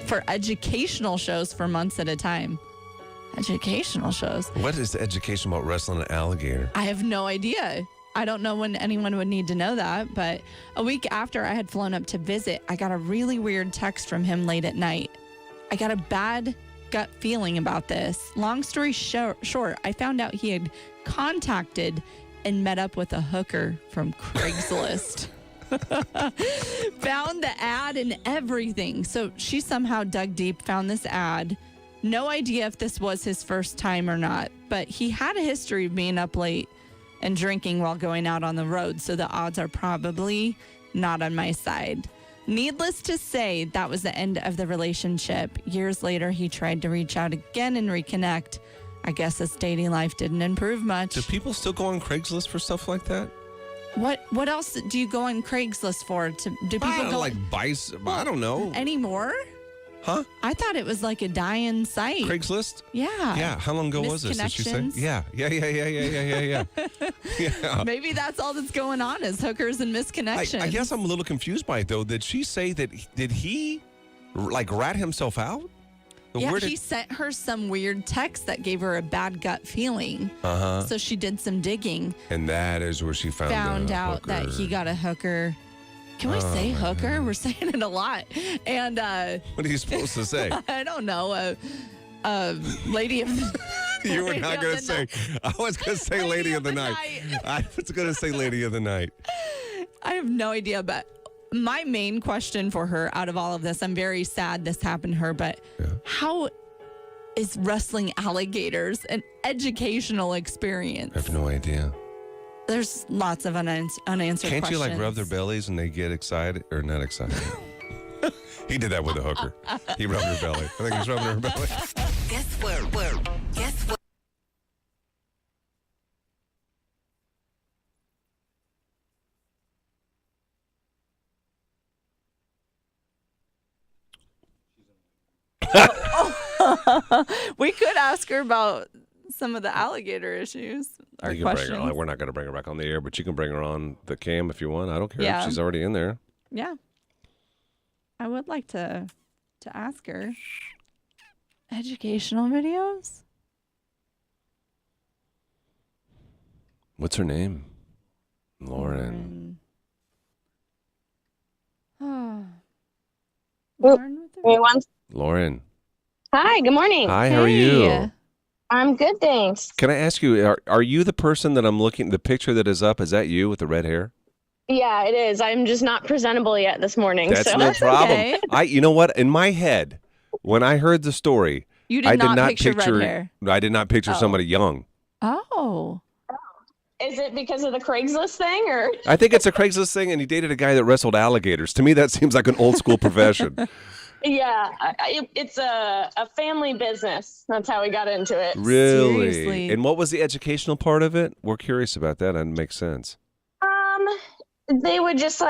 for educational shows for months at a time. Educational shows. What is the education about wrestling an alligator? I have no idea. I don't know when anyone would need to know that, but a week after I had flown up to visit, I got a really weird text from him late at night. I got a bad gut feeling about this. Long story short, I found out he had contacted and met up with a hooker from Craigslist. Found the ad and everything. So she somehow dug deep, found this ad. No idea if this was his first time or not, but he had a history of being up late and drinking while going out on the road, so the odds are probably not on my side. Needless to say, that was the end of the relationship. Years later, he tried to reach out again and reconnect. I guess his dating life didn't improve much. Do people still go on Craigslist for stuff like that? What else do you go on Craigslist for? Do people go like bice? I don't know anymore. Huh? I thought it was like a dying site. Craigslist? Yeah. Yeah. How long ago was this? Did she say? Yeah. Yeah. Maybe that's all that's going on is hookers and misconnections. I guess I'm a little confused by it though. Did she say that? Did he like rat himself out? Yeah, he sent her some weird text that gave her a bad gut feeling. So she did some digging. And that is where she found out that he got a hooker. Can we say hooker? God. We're saying it a lot. And what are you supposed to say? I don't know. A lady of You were not going to say. I was going to say Lady of the Night. I was going to say Lady of the Night. I have no idea, but my main question for her out of all of this, I'm very sad this happened to her, but how is wrestling alligators an educational experience? I have no idea. There's lots of unanswered questions. Can't you like rub their bellies and they get excited or not excited? He did that with a hooker. He rubbed her belly. I think he's rubbing her belly. Guess what? Guess what? We could ask her about some of the alligator issues or questions. Bring her, we're not going to bring her back on the air, but you can bring her on the cam if you want. I don't care if she's already in there. Yeah. I would like to ask her. Educational videos? What's her name? Lauren. Lauren. Hi, good morning. Hi, how are you? I'm good, thanks. Can I ask you, are you the person that I'm looking, the picture that is up, is that you with the red hair? Yeah, it is. I'm just not presentable yet this morning. That's no problem. Okay. You know what? In my head, when I heard the story, I did not picture red hair. I did not picture somebody young. Oh. Is it because of the Craigslist thing, or? I think it's a Craigslist thing, and he dated a guy that wrestled alligators. To me, that seems like an old school profession. Yeah, it's a family business. That's how we got into it. Really? Seriously. And what was the educational part of it? We're curious about that. That makes sense. They would just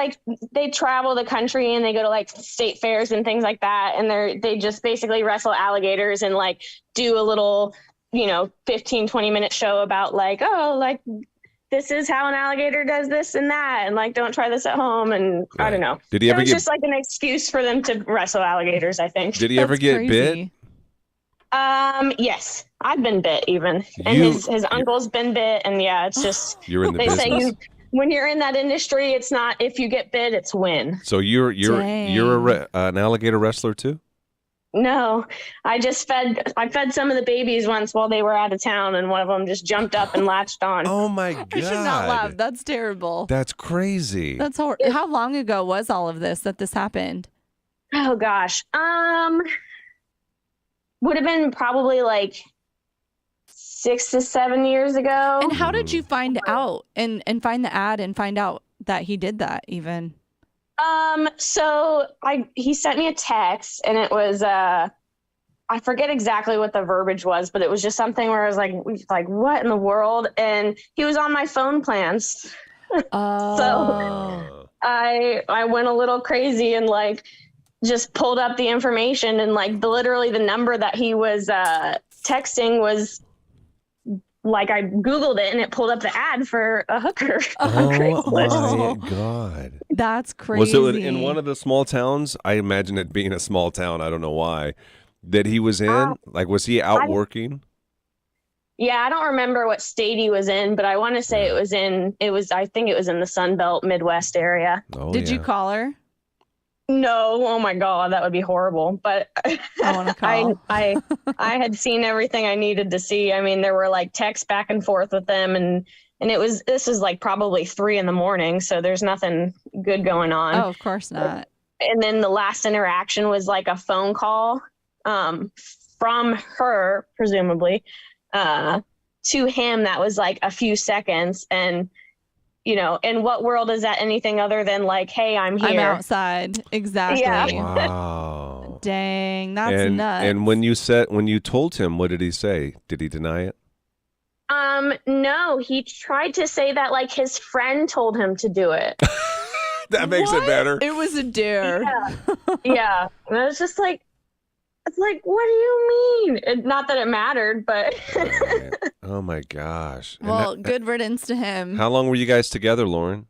they travel the country and they go to like state fairs and things like that. And they just basically wrestle alligators and like do a little, 15, 20-minute show about this is how an alligator does this and that. And like, don't try this at home. And I don't know. Did he ever get just like an excuse for them to wrestle alligators, I think. Did he ever get bit? Yes, I've been bit even. And his uncle's been bit. And yeah, it's just, you're in the they business. say when you're in that industry, it's not if you get bit, it's win. So you're an alligator wrestler too? No, I fed some of the babies once while they were out of town, and one of them just jumped up and latched on. Oh my God! I should not laugh. That's terrible. That's crazy. That's horrible. How long ago was all of this that this happened? Oh gosh, would have been probably like 6 to 7 years ago. And how did you find out and find the ad and find out that he did that even? So he sent me a text and it was, I forget exactly what the verbiage was, but it was just something where I was like, what in the world? And he was on my phone plans. Oh. So I went a little crazy and just pulled up the information and literally the number that he was, texting was I Googled it and it pulled up the ad for a hooker. Oh my God. That's crazy. Was it in one of the small towns? I imagine it being a small town. I don't know why. That he was in? Was he out working? Yeah, I don't remember what state he was in, but I want to say I think it was in the Sun Belt Midwest area. Oh, Did you call her? No, oh my God, that would be horrible. But I want to call. I had seen everything I needed to see. I mean, there were texts back and forth with them, and this is probably 3 a.m, so there's nothing good going on. Oh, of course not. And then the last interaction was a phone call from her, presumably, to him that was a few seconds. And in what world is that anything other than hey, I'm here. I'm outside. Exactly. Yeah. Wow. Dang, that's nuts. And when you told him, what did he say? Did he deny it? No, he tried to say that his friend told him to do it. That makes it better. It was a dare. Yeah. Yeah. And I was just it's what do you mean? Not that it mattered, but. Oh my gosh. Well, good riddance to him. How long were you guys together, Lauren?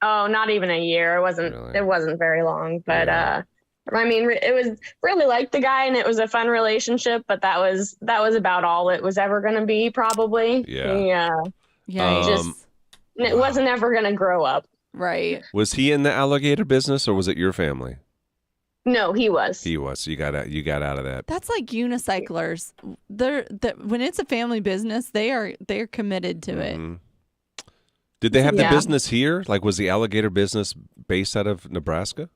Oh, not even a year. It wasn't very long, but I mean, it was really like the guy and it was a fun relationship, but that was about all it was ever going to be, probably. Yeah. Yeah. It wasn't ever going to grow up. Right. Was he in the alligator business or was it your family? No, he was. He was. So you got out of that. That's like unicyclers. When it's a family business, they're committed to it. Did they have the business here? Like, was the alligator business based out of Nebraska?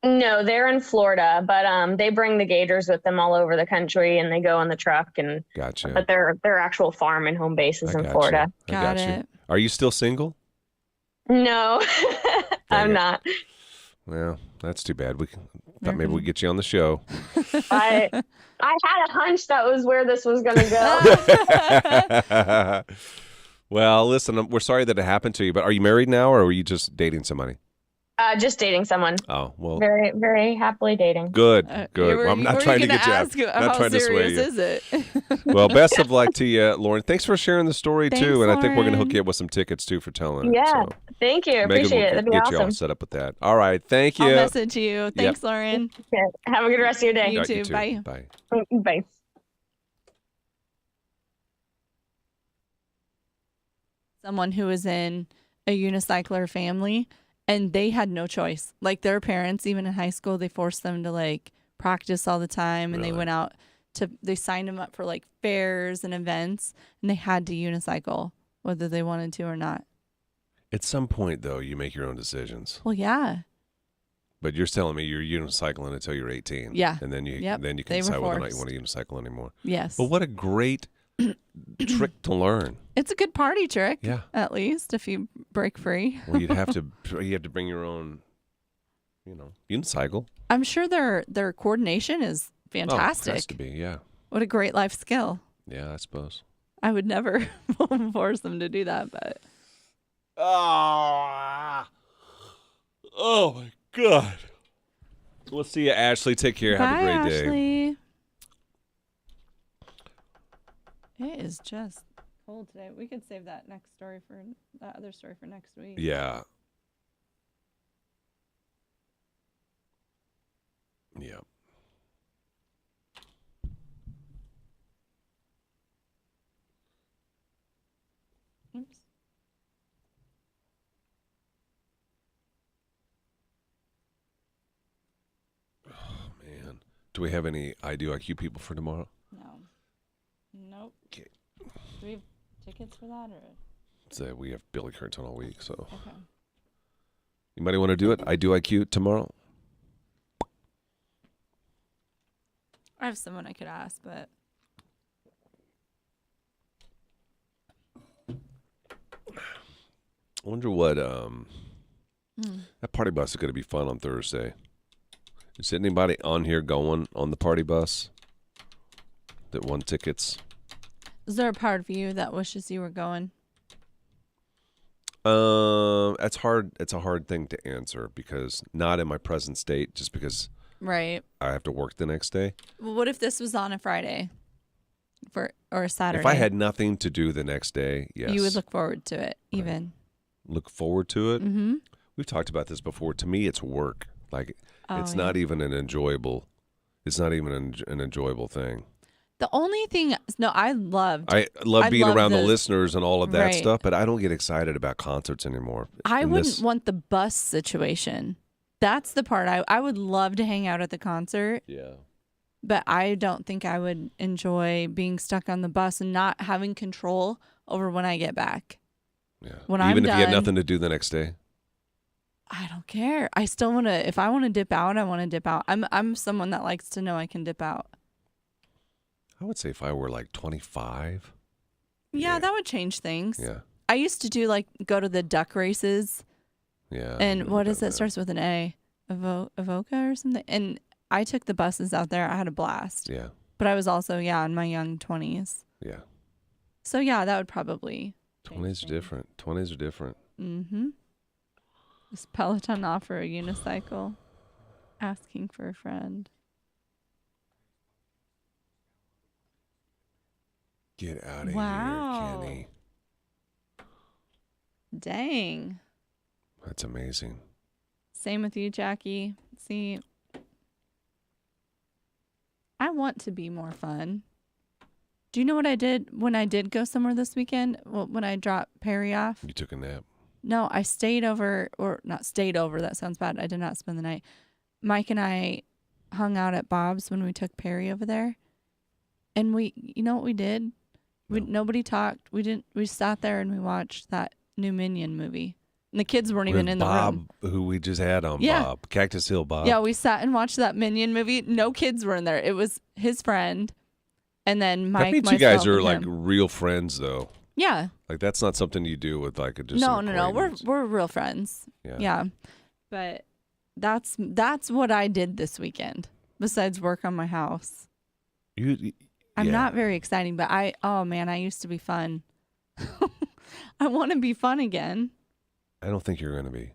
No, they're in Florida, but they bring the gators with them all over the country, and they go in the truck. And gotcha. But their actual farm and home base is in Florida. Got it. Are you still single? No, I'm not. Well, that's too bad. Thought maybe we'd get you on the show. I had a hunch that was where this was going to go. Well, listen, we're sorry that it happened to you, but are you married now, or were you just dating somebody? Just dating someone. Oh, well. Very, very happily dating. Good. Well, I'm not trying to get you out. Not trying to sway you. Is it? Well, best of luck to you, Lauren. Thanks for sharing the story, Thanks, too. And Lauren. I think we're going to hook you up with some tickets, too, for telling it. Yeah. So. Thank you. Megan Appreciate it. That'd be get awesome. you all set up with that. All right. Thank you. I'll message you. Thanks, Lauren. Okay. Have a good rest of your day. You too. You too. Bye. Bye. Bye. Someone who was in a unicycler family, and they had no choice. Like, their parents, even in high school, they forced them to like practice all the time, and they went out they signed them up for like fairs and events, and they had to unicycle whether they wanted to or not. At some point, though, you make your own decisions. Well, yeah. But you're telling me you're unicycling until you're 18. Yeah. And then you Yep. can They were decide whether or not forced. you want to unicycle anymore. Yes. But what a great trick to learn. It's a good party trick. Yeah. At least if you break free. Well, you have to bring your own, unicycle. I'm sure their coordination is fantastic. Oh, it has to be, yeah. What a great life skill. Yeah, I suppose. I would never force them to do that, but Oh my God. We'll see you, Ashley. Take care. Have a great day. Ashley. It is just cold today. We could save that other story for next week. Yeah. Yeah. Oops. Oh, man. Do we have any IDIQ people for tomorrow? No. Nope. Okay. Do we have tickets for that, or? So we have Billy Curtin all week, so. Okay. Anybody want to do it? IDIQ tomorrow? I have someone I could ask, but I wonder what that party bus is going to be fun on Thursday. Is anybody on here going on the party bus that won tickets? is there a part of you that wishes you were going? That's hard. It's a hard thing to answer because not in my present state, just because Right. I have to work the next day. Well, what if this was on a Friday or a Saturday? If I had nothing to do the next day, yes. You would look forward to it, even. Look forward to it? Mm-hmm. We've talked about this before. To me, it's work. Like, it's yeah. not even an enjoyable, it's not even an enjoyable thing. The only thing, I love being around the listeners and all of that Right. stuff, but I don't get excited about concerts anymore. I wouldn't want the bus situation. That's the part I would love to hang out at the concert. Yeah. But I don't think I would enjoy being stuck on the bus and not having control over when I get back. Yeah. When Even I'm if you had done, nothing to do the next day. I don't care. I still want to. If I want to dip out, I want to dip out. I'm someone that likes to know I can dip out. I would say if I were like 25. Yeah, that would change things. Yeah. I used to do go to the duck races. Yeah. And what is it? Starts with an A, Avoca or something. And I took the buses out there. I had a blast. Yeah. But I was also in my young 20s. Yeah. So yeah, that would probably. 20s are different. 20s are different. Mm-hmm. Does Peloton offer a unicycle? Asking for a friend. Get out of Wow. here, Kenny. Dang. That's amazing. Same with you, Jackie. See, I want to be more fun. Do you know what I did when I did go somewhere this weekend? Well, when I dropped Perry off? You took a nap. No, I stayed over, or not stayed over. That sounds bad. I did not spend the night. Mike and I hung out at Bob's when we took Perry over there. And you know what we did? Nobody talked. We sat there and we watched that new Minion movie. And the kids weren't even in the room. Bob, who we just had on, Bob. Cactus Hill Bob. Yeah, we sat and watched that Minion movie. No kids were in there. It was his friend, and then Mike, that means you guys are like real friends, though. Yeah. Like, that's not something you do with like just No. We're real friends. Yeah. But that's what I did this weekend, besides work on my house. I'm not very exciting, but I used to be fun. I want to be fun again. I don't think you're going to be.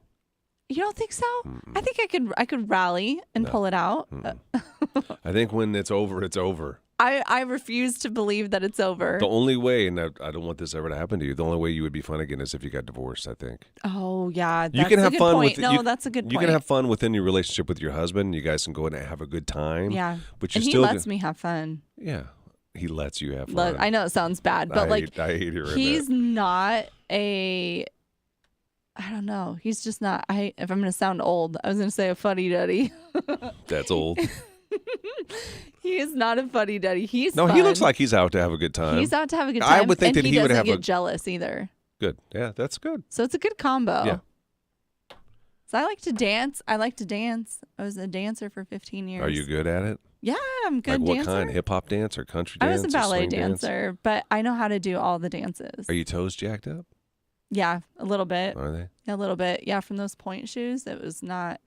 You don't think so? Mm-mm. I think I could rally and pull it out. I think when it's over, it's over. I refuse to believe that it's over. The only way, and I don't want this ever to happen to you, the only way you would be fun again is if you got divorced, I think. Oh, yeah. You can have fun point. with that's a good point. You can have fun within your relationship with your husband. You guys can go in and have a good time. Yeah. But he lets me have fun. Yeah. He lets you have fun. I know it sounds bad, but I hate hearing he's that. Not I don't know. He's just not. If I'm going to sound old, I was going to say a fuddy-duddy. That's old. He is not a fuddy-duddy. He looks like he's out to have a good time. He's out to have a good time. I would think that he would have get jealous either. Good. Yeah, that's good. So it's a good combo. Yeah. So I like to dance. I was a dancer for 15 years. Are you good at it? Yeah, I'm good. Like what dancer. kind? Hip hop dance or country dance? I was a ballet dancer, but I know how to do all the dances. Are your toes jacked up? Yeah, a little bit. Are they? A little bit. Yeah, from those point shoes, it was not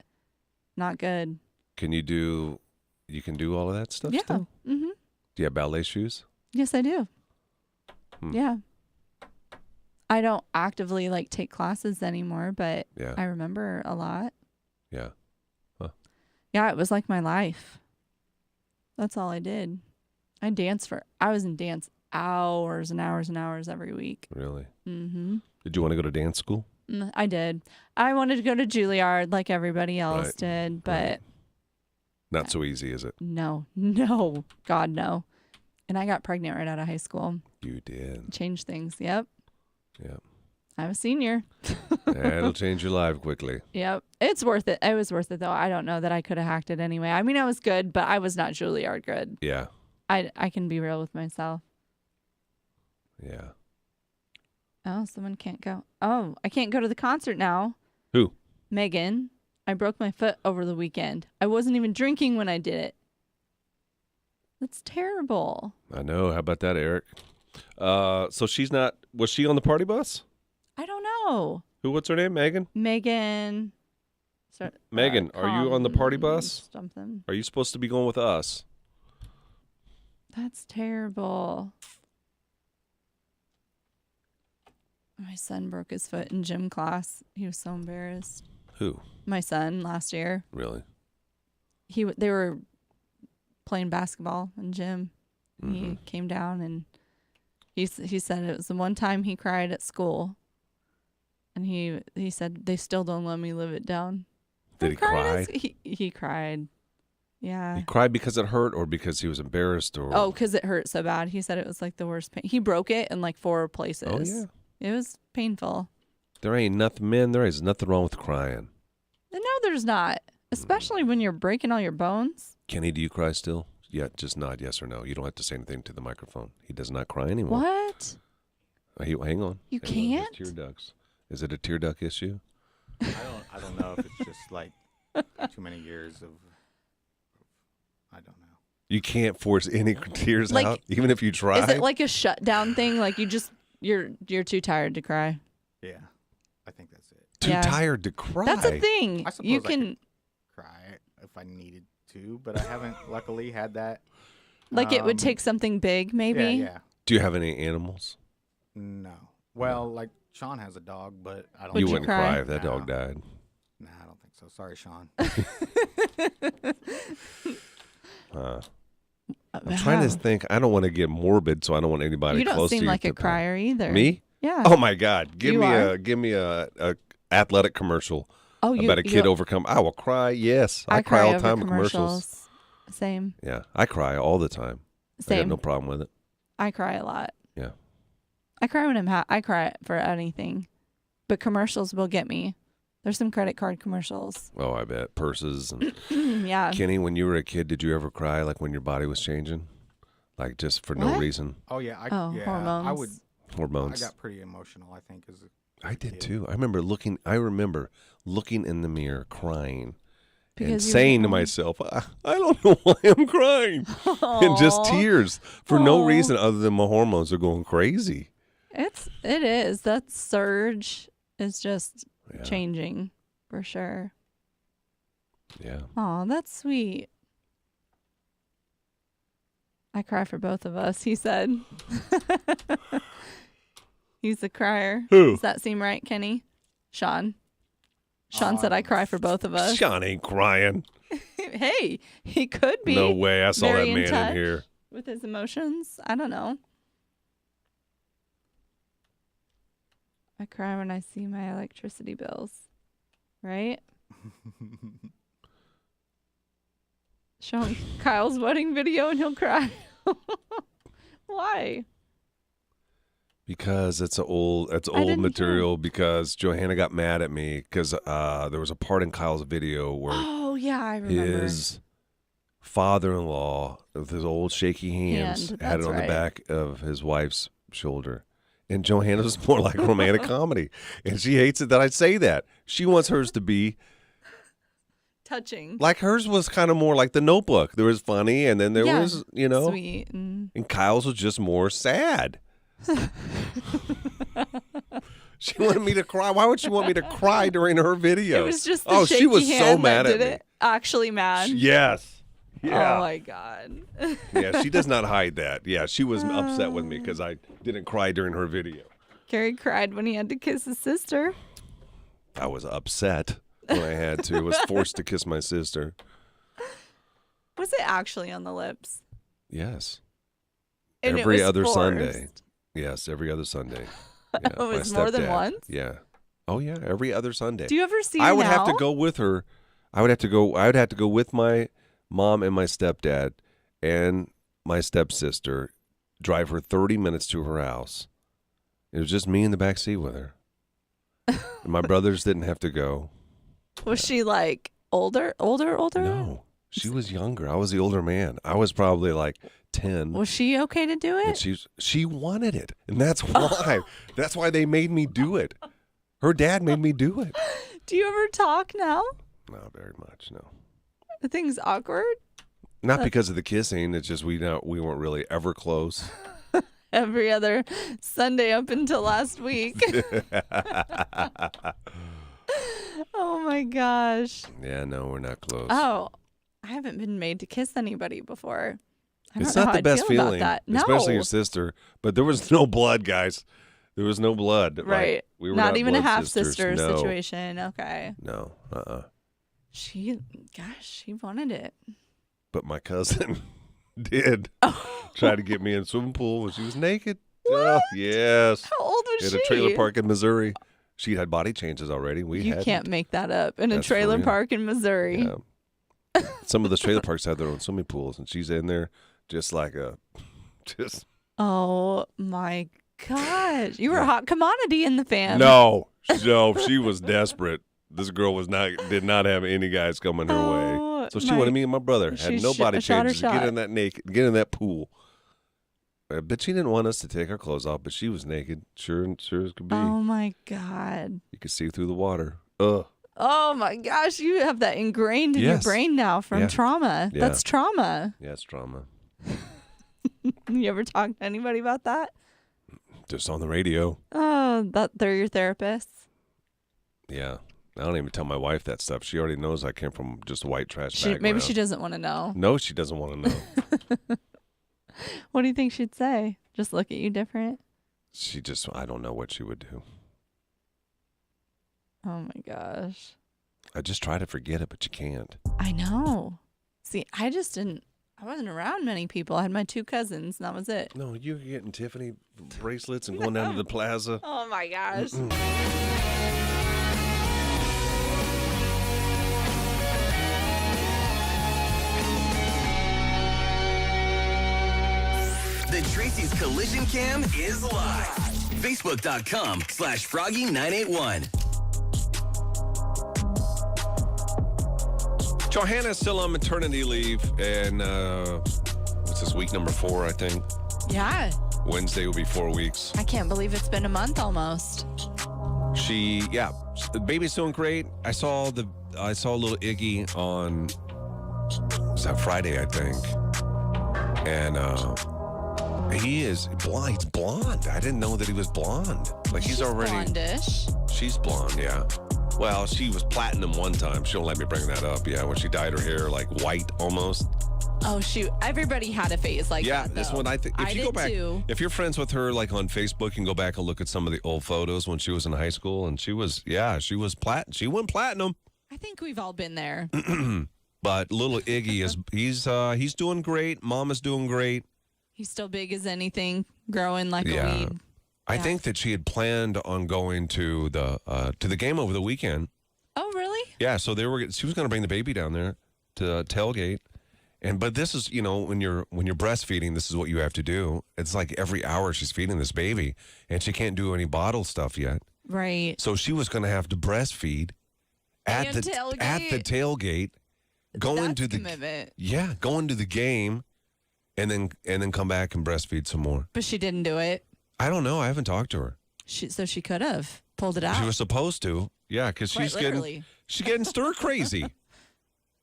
good. You can do all of that stuff yeah. still? Mm-hmm. Do you have ballet shoes? Yes, I do. Yeah. I don't actively take classes anymore, but I remember a lot. Yeah. Huh. Yeah, it was like my life. That's all I did. I was in dance hours and hours and hours every week. Really? Mm-hmm. Did you want to go to dance school? I did. I wanted to go to Juilliard like everybody else did, but... Not so easy, is it? No. God, no. And I got pregnant right out of high school. You did. Changed things. Yep. Yep. I'm a senior. It'll change your life quickly. Yep. It's worth it. It was worth it, though. I don't know that I could have hacked it anyway. I mean, I was good, but I was not Juilliard good. Yeah. I can be real with myself. Yeah. Oh, someone can't go. Oh, I can't go to the concert now. Who? Megan. I broke my foot over the weekend. I wasn't even drinking when I did it. That's terrible. I know. How about that, Eric? So was she on the party bus? I don't know. What's her name? Megan? Megan. Megan, are you on the party bus? Something. Are you supposed to be going with us? That's terrible. My son broke his foot in gym class. He was so embarrassed. Who? My son last year. Really? They were playing basketball in gym. Mm-hmm. He came down and he said it was the one time he cried at school. And he said they still don't let me live it down. Did he cry? He cried. Yeah. He cried because it hurt or because he was embarrassed or because it hurt so bad. He said it was like the worst pain. He broke it in 4 places. Oh yeah. It was painful. There is nothing wrong with crying. No, there's not. Especially when you're breaking all your bones. Kenny, do you cry still? Yeah, just nod yes or no. You don't have to say anything to the microphone. He does not cry anymore. What? Hang on. You can't? Tear ducts. Is it a tear duct issue? I don't know if it's just too many years of I don't know. You can't force any tears out, even if you try. Is it like a shutdown thing? Like you're too tired to cry? Yeah, I think that's it. Too tired to cry. That's a thing. I suppose I could cry if I needed to, but I haven't luckily had that. It would take something big, maybe. Yeah. Do you have any animals? No. Well, Sean has a dog, but I don't. You wouldn't cry if that dog died. Nah, I don't think so. Sorry, Sean. I'm trying to think. I don't want to get morbid, so I don't want anybody close to you. You don't seem like a crier either. Me? Yeah. Oh my God! Give me a athletic commercial. Oh, about a kid overcome. I will cry. Yes, I cry all the time in commercials. Same. Yeah, I cry all the time. Same. I have no problem with it. I cry a lot. Yeah. I cry when I cry for anything, but commercials will get me. There's some credit card commercials. Oh, I bet. Purses. And yeah. Kenny, when you were a kid, did you ever cry like when your body was changing? Like just for no reason? Oh, yeah. Hormones. I would. Hormones. I got pretty emotional, I think. I did too. I remember looking in the mirror crying and Because saying to myself, I don't know why I'm crying. And just tears for no reason other than my hormones are going crazy. It is. That surge is just changing for sure. Yeah. Oh, that's sweet. I cry for both of us, he said. He's the crier. Who? Does that seem right, Kenny? Sean said I cry for both of us. Sean ain't crying. Hey, he could be. No way. I saw that very man in here. With his emotions. I don't know. I cry when I see my electricity bills. Right? Show him Kyle's wedding video and he'll cry. Why? Because it's old material. Because Johanna got mad at me because there was a part in Kyle's video where I remember. his father-in-law with his old shaky hands had it on the back of his wife's shoulder. And Johanna's more like romantic comedy. And she hates it that I say that. She wants hers to be touching. Like hers was kind of more like The Notebook. There was funny and then there was, sweet. And Kyle's was just more sad. She wanted me to cry. Why would she want me to cry during her video? It was just the shaky she was hand so mad that at did me. it. Actually mad. Yes. Yeah. Oh my God. Yeah, she does not hide that. Yeah, she was upset with me because I didn't cry during her video. Gary cried when he had to kiss his sister. I was upset when I had to. I was forced to kiss my sister. Was it actually on the lips? Yes. And every other forced. Sunday. Yes, every other Sunday. Yeah, it was more than once? Yeah. Oh yeah, every other Sunday. Do you ever see her I would now? have to go with her. I would have to go with my mom and my stepdad and my stepsister, drive her 30 minutes to her house. It was just me in the back seat with her. And my brothers didn't have to go. Was she like older? No, she was younger. I was the older man. I was probably like 10. Was she okay to do it? And she wanted it. And that's why. That's why they made me do it. Her dad made me do it. Do you ever talk now? Not very much, no. The thing's awkward? Not because of the kissing. It's just we weren't really ever close. Every other Sunday up until last week. Oh my gosh. Yeah, no, we're not close. Oh, I haven't been made to kiss anybody before. It's not the best feeling, that. No. especially your sister. But there was no blood, guys. There was no blood. Right. Like, we were not even a blood half sisters. sister No. situation. Okay. No. She wanted it. But my cousin did try to get me in the swimming pool when she was naked. What? Oh, yes. How old was she? At a trailer park in Missouri. She had body changes already. You can't make that up. In a trailer park in Missouri. Yeah. Some of those trailer parks have their own swimming pools, and she's in there just like Oh my gosh! You were a hot commodity in the fam. No, she was desperate. This girl did not have any guys coming her way, so she wanted me and my brother. Had no body changes. Get in that pool. But she didn't want us to take our clothes off. But she was naked, sure as could be. Oh my God! You could see through the water. Ugh. Oh my gosh! You have that ingrained in your brain now from trauma. Yeah. That's trauma. Yeah, it's trauma. You ever talk to anybody about that? Just on the radio. Oh, they're your therapists? Yeah. I don't even tell my wife that stuff. She already knows I came from just a white trash background. Maybe she doesn't want to know. No, she doesn't want to know. What do you think she'd say? Just look at you different? I don't know what she would do. Oh my gosh. I just try to forget it, but you can't. I know. See, I wasn't around many people. I had my 2 cousins, and that was it. No, you're getting Tiffany bracelets and going down to the plaza. Oh my gosh. The Tracy's Collision Cam is live. Facebook.com/Froggy981. Johanna's still on maternity leave, and what's this, week number 4, I think? Yeah. Wednesday will be 4 weeks. I can't believe it's been a month almost. The baby's doing great. I saw little Iggy on, was that Friday, I think? And he is blonde. He's blonde. I didn't know that he was blonde. Like She's blondish. She's blonde, yeah. Well, she was platinum one time. She don't let me bring that up. Yeah, when she dyed her hair like white almost. Oh shoot! Everybody had a phase like that. Yeah, this one I think. If you go back, if you're friends with her, like on Facebook, you can go back and look at some of the old photos when she was in high school, and she was platinum. She went platinum. I think we've all been there. But little Iggy he's doing great. Mama's doing great. He's still big as anything, growing like a weed. I think that she had planned on going to the game over the weekend. Oh, really? Yeah, so she was going to bring the baby down there to tailgate. But this is, when you're breastfeeding, this is what you have to do. It's like every hour she's feeding this baby, and she can't do any bottle stuff yet. Right. So she was going to have to breastfeed at the tailgate, going to the game, and then come back and breastfeed some more. But she didn't do it. I don't know. I haven't talked to her. So she could have pulled it out. She was supposed to. Yeah, because she's getting stir crazy.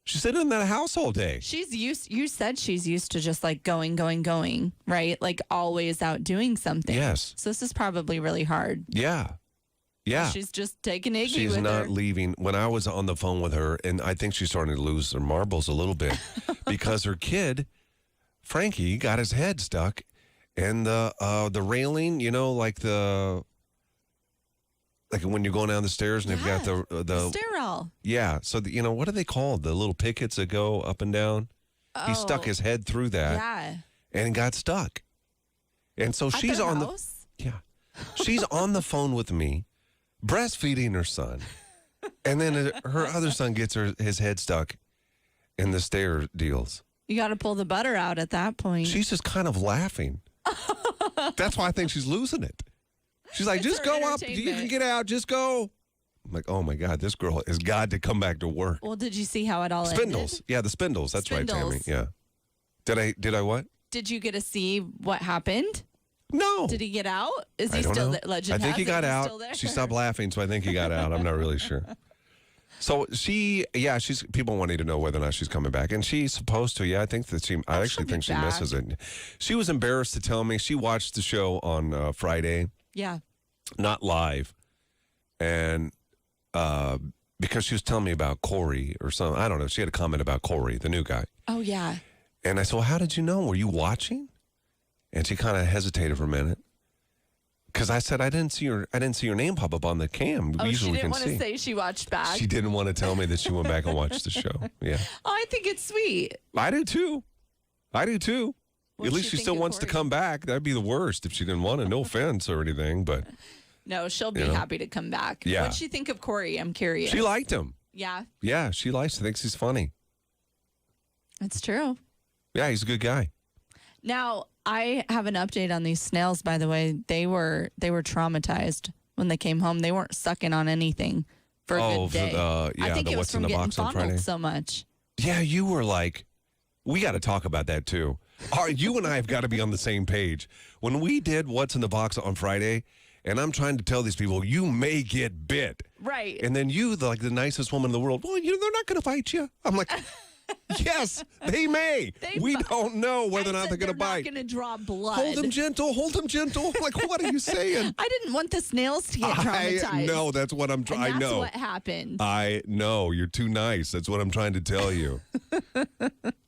She's sitting in that house all day. You said she's used to just like going, right? Like always out doing something. Yes. So this is probably really hard. Yeah. Yeah. She's just taking Iggy She's with her. not leaving. When I was on the phone with her, and I think she's starting to lose her marbles a little bit because her kid, Frankie, got his head stuck in the railing, like when you're going down the stairs and they've got the stairwell. Yeah. So, what are they called? The little pickets that go up and down? Oh. He stuck his head through that. Yeah. And got stuck. And so she's on house? She's on the phone with me, breastfeeding her son. And then her other son gets his head stuck in the stair deals. You got to pull the butter out at that point. She's just kind of laughing. That's why I think she's losing it. She's like, just go up. You can get out. Just go. I'm like, oh, my God, this girl has got to come back to work. Well, did you see how it all Spindles. ended? Yeah, the spindles. That's right, Tammy. Yeah. Did I what? Did you get to see what happened? No. Did he get out? Is he still there? I think he got out. She stopped laughing, so I think he got out. I'm not really sure. So people wanting to know whether or not she's coming back, and she's supposed to. Yeah, I think that I actually think she misses it. She was embarrassed to tell me she watched the show on Friday. Yeah. Not live. And because she was telling me about Corey or something. I don't know. She had a comment about Corey, the new guy. Oh, yeah. And I said, well, how did you know? Were you watching? And she kind of hesitated for a minute. Because I said, I didn't see your name pop up on the cam. Oh, she didn't want to say she watched back. She didn't want to tell me that she went back and watched the show. Yeah. Oh, I think it's sweet. I do too. At least she still wants to come back. That'd be the worst if she didn't want to. No offense or anything, but no, she'll be happy to come back. Yeah. What'd she think of Corey? I'm curious. She liked him. Yeah. Yeah, she thinks he's funny. It's true. Yeah, he's a good guy. Now, I have an update on these snails, by the way. They were traumatized when they came home. They weren't sucking on anything for a good day. I think it was from getting fondled so much. Yeah, you were like, we got to talk about that too. You and I have got to be on the same page. When we did What's in the Box on Friday, and I'm trying to tell these people, you may get bit. Right. And then you, like the nicest woman in the world, well, they're not going to bite you. I'm like, yes, they may. We don't know whether or not they're going to bite. They're not going to draw blood. Hold them gentle. I'm like, what are you saying? I didn't want the snails to get traumatized. No, that's what I'm trying. I know. That's what happened. I know. You're too nice. That's what I'm trying to tell you.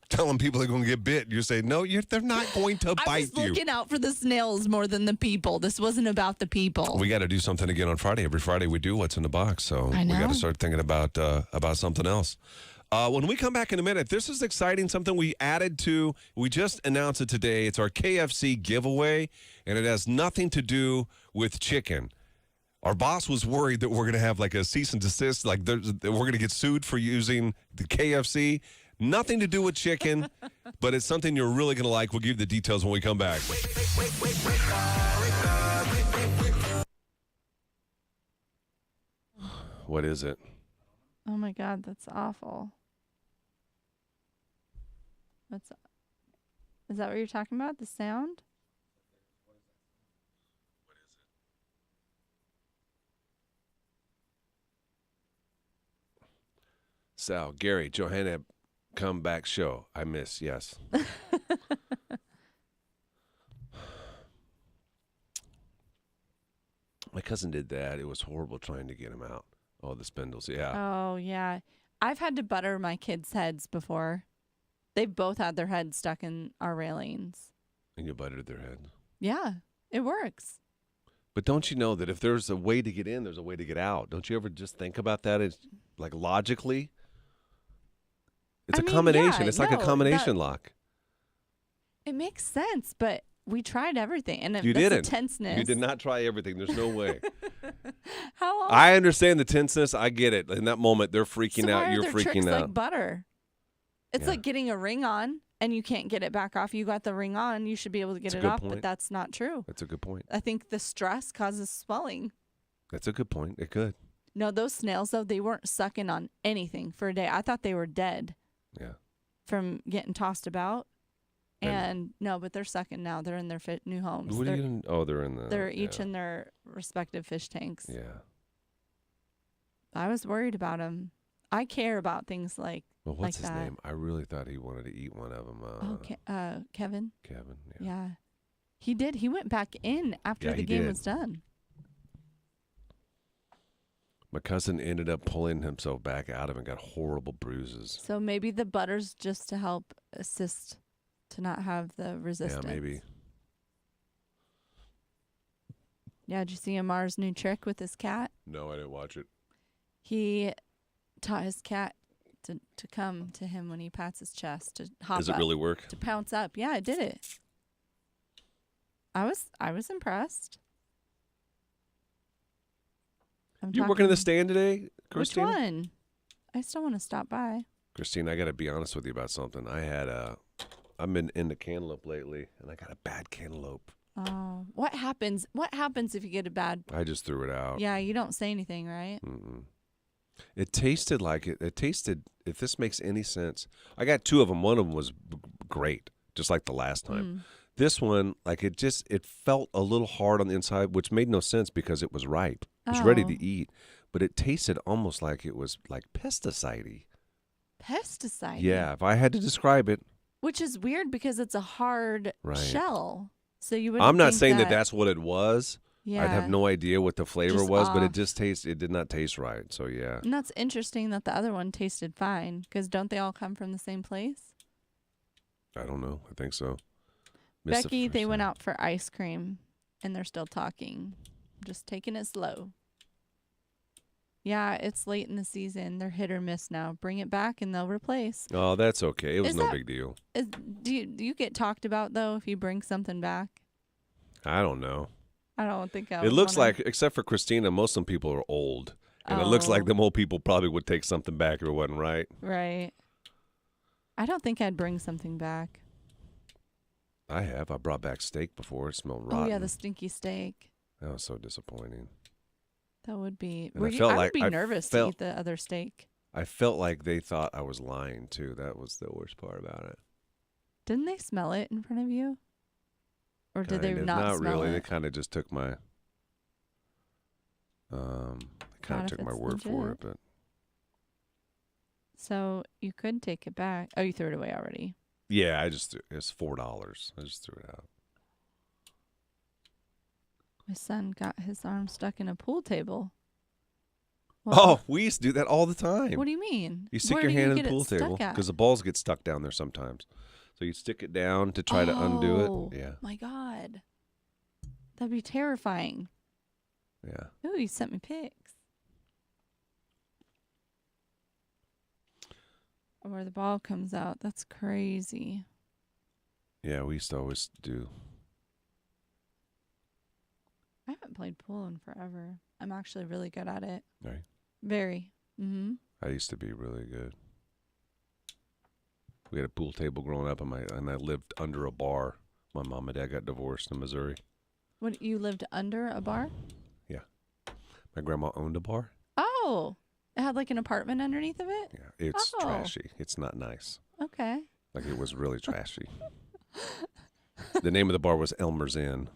Telling people they're going to get bit. You say, no, they're not going to bite you. I was looking out for the snails more than the people. This wasn't about the people. We got to do something again on Friday. Every Friday we do What's in the Box. So we got to start thinking about something else. When we come back in a minute, this is exciting, something we just announced it today. It's our KFC giveaway, and it has nothing to do with chicken. Our boss was worried that we're going to have like a cease and desist, like we're going to get sued for using the KFC. Nothing to do with chicken, but it's something you're really going to like. We'll give you the details when we come back. What is it? Oh, my God, that's awful. Is that what you're talking about? The sound? So, Gary, Johanna, comeback show. I miss, yes. My cousin did that. It was horrible trying to get him out. Oh, the spindles, yeah. Oh, yeah. I've had to butter my kids' heads before. They've both had their heads stuck in our railings. And you buttered their heads? Yeah, it works. But don't you know that if there's a way to get in, there's a way to get out? Don't you ever just think about that as, like, logically? It's a combination. It's like a combination lock. It makes sense, but we tried everything. And you didn't. Tenseness. You did not try everything. There's no way. How else? I understand the tenseness. I get it. In that moment, they're freaking out. You're freaking tricks out. Like butter. It's like getting a ring on, and you can't get it back off. You got the ring on. You should be able to get it off, but that's not true. That's a good point. I think the stress causes swelling. That's a good point. It could. No, those snails, though, they weren't sucking on anything for a day. I thought they were dead. Yeah. From getting tossed about. And no, but they're sucking now. They're in their new homes. What are you gonna, oh, they're in the. They're each in their respective fish tanks. Yeah. I was worried about them. I care about things like. Well, what's like his that. name? I really thought he wanted to eat one of them. Kevin. Kevin. Yeah. He did. He went back in after the game was done. My cousin ended up pulling himself back out of it and got horrible bruises. So maybe the butter's just to help assist to not have the resistance. Yeah, maybe. Yeah, did you see Amar's new trick with his cat? No, I didn't watch it. He taught his cat to come to him when he pats his chest, to hop up. Does it really work? To pounce up. Yeah, it did it. I was impressed. You working in the stand today, Christine? Which one? I still want to stop by. Christine, I got to be honest with you about something. I've been into cantaloupe lately, and I got a bad cantaloupe. Oh, what happens? What happens if you get a bad? I just threw it out. Yeah, you don't say anything, right? Mm-mm. It tasted like it. It tasted. If this makes any sense, I got two of them. One of them was great, just like the last time. This one, like it felt a little hard on the inside, which made no sense because it was ripe. It was ready to eat, but it tasted almost like it was like pesticide-y. Pesticide? Yeah, if I had to describe it. Which is weird because it's a hard shell. So you would. I'm not saying that that's what it was. Yeah. I'd have no idea what the flavor was, off. but it did not taste right. So yeah. And that's interesting that the other one tasted fine, because don't they all come from the same place? I don't know. I think so. Becky, they went out for ice cream, and they're still talking. Just taking it slow. Yeah, it's late in the season. They're hit or miss now. Bring it back, and they'll replace. Oh, that's okay. It was no big deal. Do you get talked about, though, if you bring something back? I don't know. I don't think I It looks like, except for Christina, most of them people are old. And it looks like them old people probably would take something back if it wasn't right. Right. I don't think I'd bring something back. I have. I brought back steak before. It smelled rotten. Oh, yeah, the stinky steak. That was so disappointing. That would be. I would be nervous to eat the other steak. I felt like they thought I was lying, too. That was the worst part about it. Didn't they smell it in front of you? Or did they not smell really. it? They kind of just took my word for it. But so you could take it back. Oh, you threw it away already. Yeah, it's $4. I just threw it out. My son got his arm stuck in a pool table. Well, we used to do that all the time. What do you mean? You stick your hand in the pool table because the balls get stuck down there sometimes. So you stick it down to try to undo it. Yeah. My God. That'd be terrifying. Yeah. Oh, you sent me pics. Where the ball comes out. That's crazy. Yeah, we used to always do. I haven't played pool in forever. I'm actually really good at it. Right. Very. Mm-hmm. I used to be really good. We had a pool table growing up, and I lived under a bar. My mom and dad got divorced in Missouri. What, you lived under a bar? Yeah. My grandma owned a bar. Oh. It had like an apartment underneath of it? Yeah. It's trashy. It's not nice. Okay. Like it was really trashy. The name of the bar was Elmer's Inn.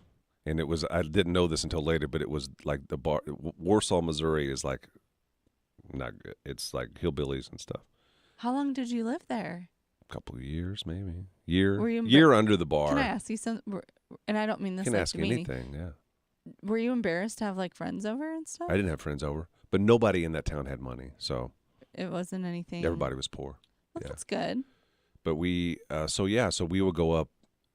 And it was, I didn't know this until later, but it was like the bar, Warsaw, Missouri is like not good. It's like hillbillies and stuff. How long did you live there? A couple of years, maybe. Year under the bar. Can I ask you something? And I don't mean this. You can like ask anything, yeah. Were you embarrassed to have like friends over and stuff? I didn't have friends over, but nobody in that town had money, so. It wasn't anything. Everybody was poor. Well, that's good. But we, so we would go up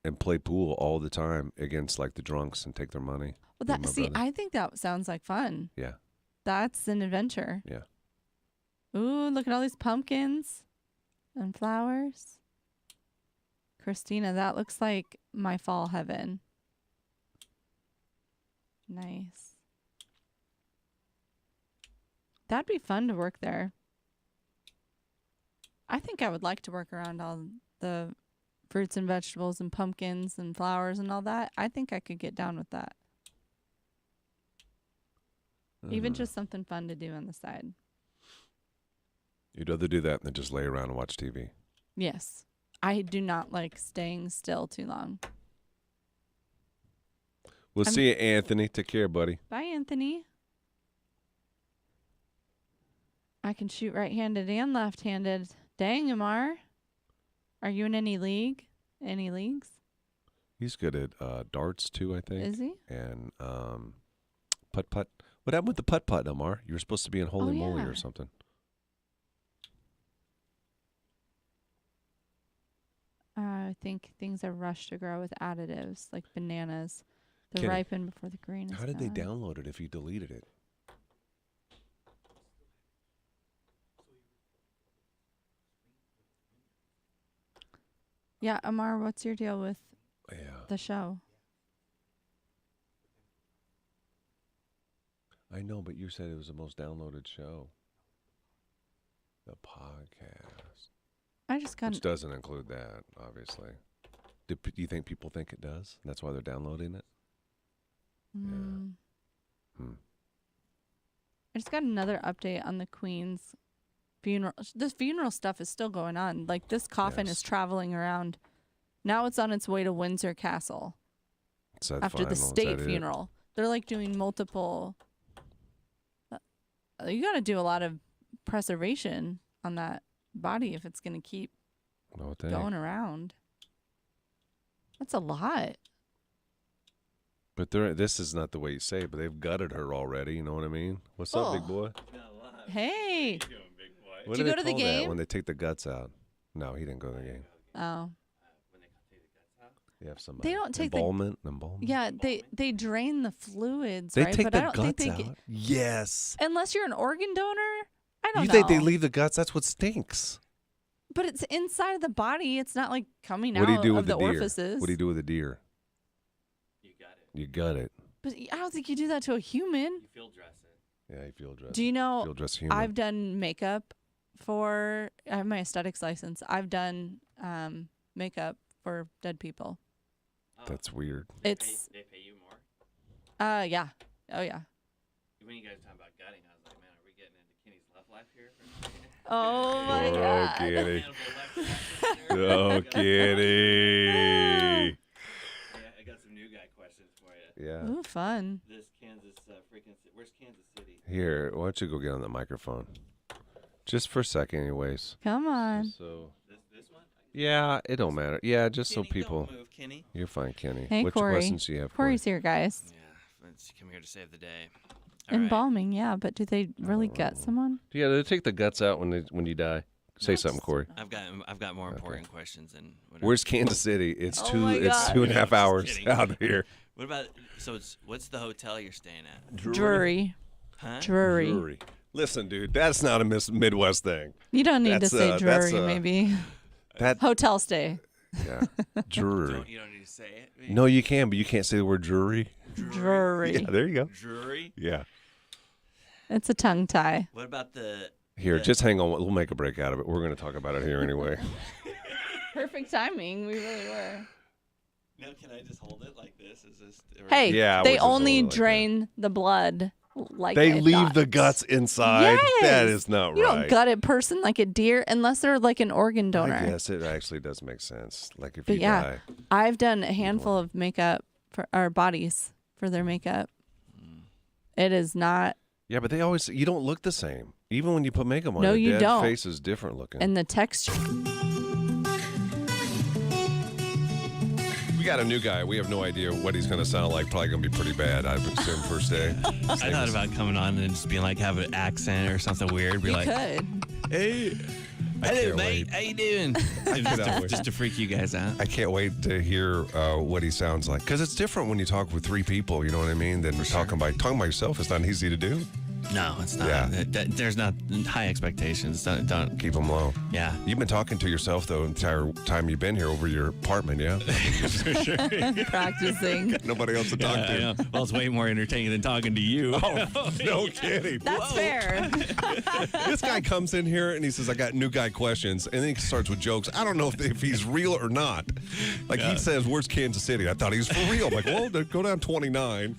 and play pool all the time against like the drunks and take their money. Well, I think that sounds like fun. Yeah. That's an adventure. Yeah. Ooh, look at all these pumpkins and flowers. Christina, that looks like my fall heaven. Nice. That'd be fun to work there. I think I would like to work around all the fruits and vegetables and pumpkins and flowers and all that. I think I could get down with that. Even just something fun to do on the side. You'd rather do that than just lay around and watch TV. Yes. I do not like staying still too long. We'll see you, Anthony. Take care, buddy. Bye, Anthony. I can shoot right-handed and left-handed. Dang, Amar. Are you in any league? Any leagues? He's good at darts, too, I think. Is he? And putt-putt. What happened with the putt-putt, Amar? You were supposed to be in Holy Moly or something. I think things are rushed to grow with additives, like bananas. They ripen before the green is How did gone. they download it if you deleted it? Yeah, Amar, what's your deal with the show? I know, but you said it was the most downloaded show. The podcast. I just got. Which doesn't include that, obviously. Do you think people think it does? That's why they're downloading it? Yeah. I just got another update on the Queen's funeral. This funeral stuff is still going on. Like, this coffin is traveling around. Now it's on its way to Windsor Castle. After the state funeral. They're like doing multiple. You got to do a lot of preservation on that body if it's going to keep going around. That's a lot. But this is not the way you say it, but they've gutted her already. You know what I mean? What's up, big boy? Hey. What Did you go to the game? When they take the guts out. No, he didn't go to the game. Oh. You have some they don't take embalmment. Yeah, they drain the fluids, they right? take but the I don't guts think they out. Yes. Unless you're an organ donor, I don't know. You think they leave the guts? That's what stinks. But it's inside of the body. It's not like coming out of the orifices. What do you do with a deer? You gut it. But I don't think you do that to a human. You field dress it. Yeah, you field dress. Do you know? Field dress human. I've done makeup I have my aesthetics license. I've done makeup for dead people. Oh. That's weird. They pay you more? Yeah. Oh yeah. When you guys talking about gutting, I was like, man, are we getting into Kenny's left life here? Oh my God. Kitty. Oh, Kitty. I got some new guy questions for you. Yeah. Ooh, fun. This Kansas where's Kansas City? Here, why don't you go get on the microphone? Just for a second, anyways. Come on. So. This one? Yeah, it don't matter. Yeah, just Kenny, so people. Don't move, Kenny. You're fine, Kenny. Hey, Which Corey. questions do you have? Corey's here, guys. Yeah, let's come here to save the day. All Embalming, yeah, but do they really gut someone? Yeah, they take the guts out when you die. Say something, Corey. I've got more important questions than. Where's Kansas City? It's Oh two. my It's God. 2.5 hours out here. What about? What's the hotel you're staying at? Drury. Huh? Drury. Listen, dude, that's not a Midwest thing. You don't need to say Drury, maybe. That hotel stay. Yeah, Drury. You don't need to say it. No, you can, but you can't say the word Drury. Drury. Yeah, there you go. Drury. Yeah. It's a tongue tie. What about Here, just hang on. We'll make a break out of it. We're going to talk about it here anyway. Perfect timing. We really were. No, can I just hold it like this? Is this? Hey, Yeah, they we'll just only hold it like drain the blood like They a leave dog. the guts inside. Yes. That is not You right. don't gut a person like a deer unless they're like an organ donor. I guess it actually does make sense. Like if But you yeah, die. I've done a handful of makeup for our bodies for their makeup. It is not. Yeah, but you don't look the same. Even when you put makeup on, No, your you dead don't. face is different looking. And the texture. We got a new guy. We have no idea what he's going to sound like. Probably going to be pretty bad, I would assume, first day. I thought about coming on and just being like, have an accent or something weird. Be You like, could. hey, hello, can't mate. wait. How you doing? just to freak you guys out. I can't wait to hear what he sounds like. Because it's different when you talk with three people, you know what I mean, than talking by yourself. It's not easy to do. No, it's not. Yeah. There's not high expectations. Don't. Keep them low. Yeah. You've been talking to yourself, though, the entire time you've been here over your apartment, yeah? Practicing. Nobody else to talk I to. know. Well, it's way more entertaining than talking to you. Oh, no kidding. That's fair. This guy comes in here and he says, I got new guy questions. And then he starts with jokes. I don't know if he's real or not. Like he says, where's Kansas City? I thought he was for real. I'm like, well, go down 29.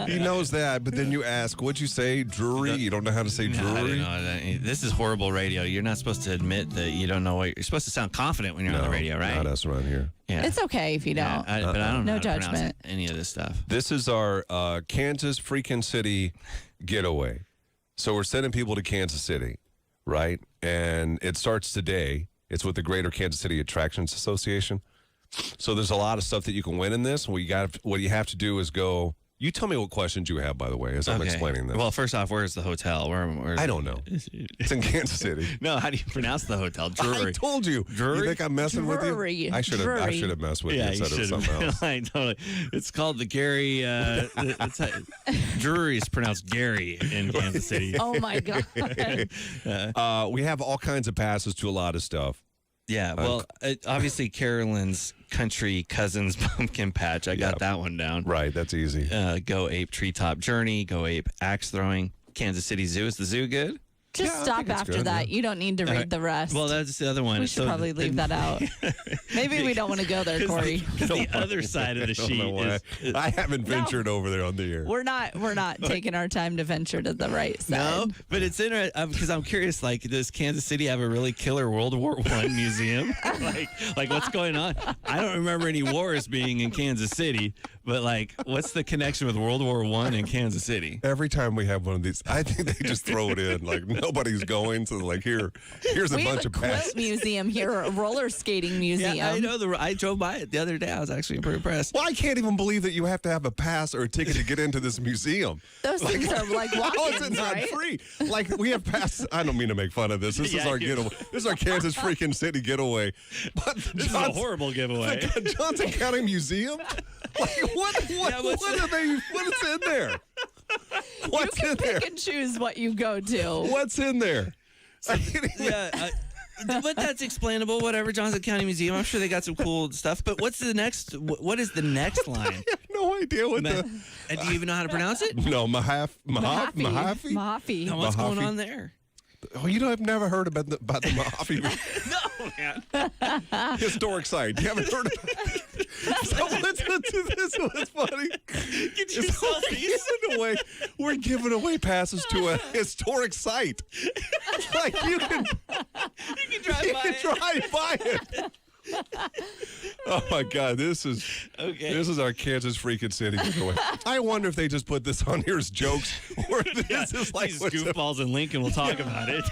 He knows that. But then you ask, what'd you say? Drury? You don't know how to say No, I drury? don't know. This is horrible radio. You're not supposed to admit that you don't know what you're supposed to sound confident when you're on the radio, right? Not us around here. Yeah. It's okay if you don't. Yeah, but I don't know No how to pronounce judgment. any of this stuff. This is our Kansas freaking City getaway. So we're sending people to Kansas City, right? And it starts today. It's with the Greater Kansas City Attractions Association. So there's a lot of stuff that you can win in this. What you have to do is go. You tell me what questions you have, by the way, as I'm explaining this. Well, first off, where's the hotel? Where I don't know. It's in Kansas City. No, how do you pronounce the hotel? Drury. I told you. Drury? You think I'm messing Drury. with you? I should have messed with you instead of something else. Like, totally. It's called the Gary. Drury is pronounced Gary in Kansas City. Oh, my God. We have all kinds of passes to a lot of stuff. Yeah, well, obviously Carolyn's Country Cousins Pumpkin Patch. I got that one down. Right, that's easy. Go Ape Treetop Journey. Go Ape Axe Throwing. Kansas City Zoo. Is the zoo good? Just Yeah, I stop think it's after good, that. yeah. You don't need to read the rest. Well, that's the other one. we should probably leave that out. Maybe we don't want to go there, Corey. Because the other side of the sheet is I haven't ventured over there on the air. We're not taking our time to venture to the right side. no, but it's interesting because I'm curious. Like, does Kansas City have a really killer World War I museum? like what's going on? I don't remember any wars being in Kansas City, but like, what's the connection with World War I in Kansas City? Every time we have one of these, I think they just throw it in. Like nobody's going, so like here's a We have bunch a of passes. quilt museum here, a roller skating museum. Yeah, I know. I drove by it the other day. I was actually pretty impressed. Well, I can't even believe that you have to have a pass or a ticket to get into this museum. Those things are like How is it walk-ins, not right? free? Like we have passes. I don't mean to make fun of this. This is Yeah, our you- getaway. This is our Kansas freaking City getaway. But This is a horrible giveaway. the Johnson County Museum. Like what is in there? What's You in can there? pick and choose what you go to. What's in there? Yeah, but that's explainable. Whatever, Johnson County Museum. I'm sure they got some cool stuff. But what's the next? What is the next line? I have no idea what the. And do you even know how to pronounce it? No, Mahaffey. Mahaffey. No, what's going Mahaffey? on there? Oh, you know, I've never heard about the Mahaffey No, man. historic site. You haven't heard about it? So listen to this. What's funny? Get yourself We're giving away passes to a historic site. Like you can drive by it. Oh my God, this is our Kansas freaking City giveaway. I wonder if they just put this on here as jokes, or this is like These what's goofballs in Lincoln will talk about it.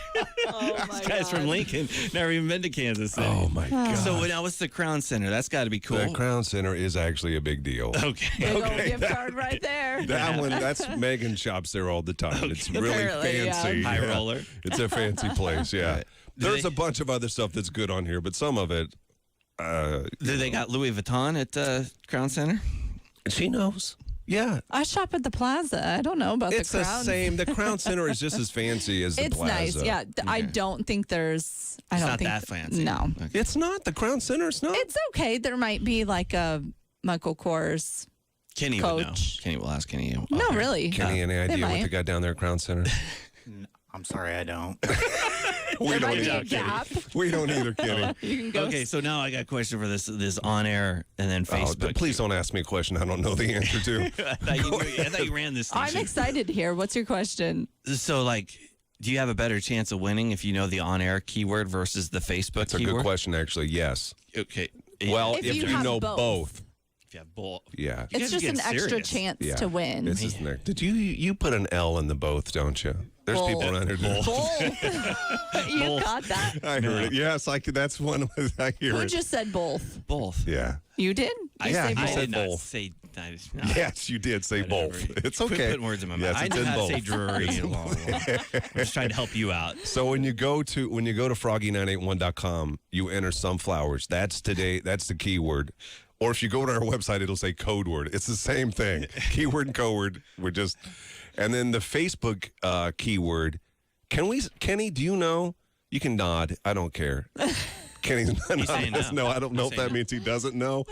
Oh my This guy's from Lincoln, never even been to Kansas City. Oh my God. So now what's the Crown Center? That's got to be cool. The Crown Center is actually a big deal. Okay. Big old gift card right there. That one, that's Megan shops there all the time. It's really Apparently, yeah. fancy. High roller. It's a fancy place, yeah. Right. There's a bunch of other stuff that's good on here, but some of it. Do they got Louis Vuitton at Crown Center? She knows. Yeah. I shop at the Plaza. I don't know about It's the the Crown. same. The Crown Center is just as fancy as the It's Plaza. nice. Yeah. I don't think there's. I It's don't not think that fancy. No. Okay. It's not. The Crown Center is not. It's okay. There might be like a Michael Kors. Kenny would know. Coach. Kenny will ask Kenny. No, really. Kenny, any idea what might. they got down there at Crown Center? I'm sorry, I don't. We don't might be a either. gap. We don't either, Kenny. You can go. Okay, so now I got a question for this on air and then Facebook. Please don't ask me a question I don't know the answer to. I thought you ran this station. I'm excited to hear. What's your question? So, like, do you have a better chance of winning if you know the on-air keyword versus the Facebook That's keyword? a good question, actually. Yes. Okay. Well, If if you you have know both. both. If you have both. Yeah. You It's guys are just an getting extra serious. chance Yeah. to win. This is next. Did you put an L in the both, don't you? There's Both. people around here. Both. Both. You Both. got that? I heard it. Yes, that's one. I hear Who it. just said both? Both. Yeah. You did? You Yeah, say he both. I said did not both. say. Yes, you did say Whatever. both. It's Quit okay. putting words in my Yes, mouth. I it's know in how to both. say Drury. I'm just trying to help you out. So when you go to froggy981.com, you enter sunflowers. That's today. That's the keyword. Or if you go to our website, it'll say code word. It's the same thing. Keyword and code word. And then the Facebook keyword. Kenny, do you know? You can nod. I don't care. Kenny's not saying no. no. I don't know if that means he doesn't know.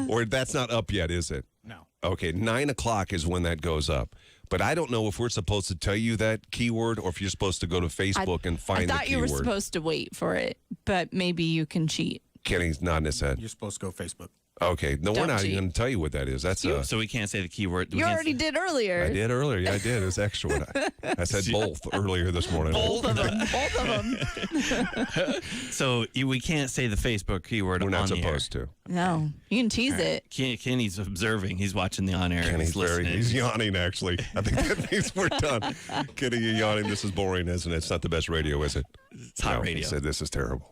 Or that's not up yet, is it? No. Okay, 9 o'clock is when that goes up. But I don't know if we're supposed to tell you that keyword or if you're supposed to go to Facebook and find the I thought you keyword. were supposed to wait for it, but maybe you can cheat. Kenny's nodding his head. You're supposed to go Facebook. Okay, no, we're Don't not cheat. even going to tell you what that is. That's So we can't say the keyword. You already did earlier. I did earlier. Yeah, I did. It was extra. I said both earlier this morning. Both of them. Both of them. So we can't say the Facebook keyword We're on not the air. supposed to. No, you can tease it. Kenny's observing. He's watching the on air. Kenny's listening. he's yawning, actually. I think that means we're done. Kenny, you're yawning. This is boring, isn't it? It's not the best radio, is it? It's hot radio. He said this is terrible.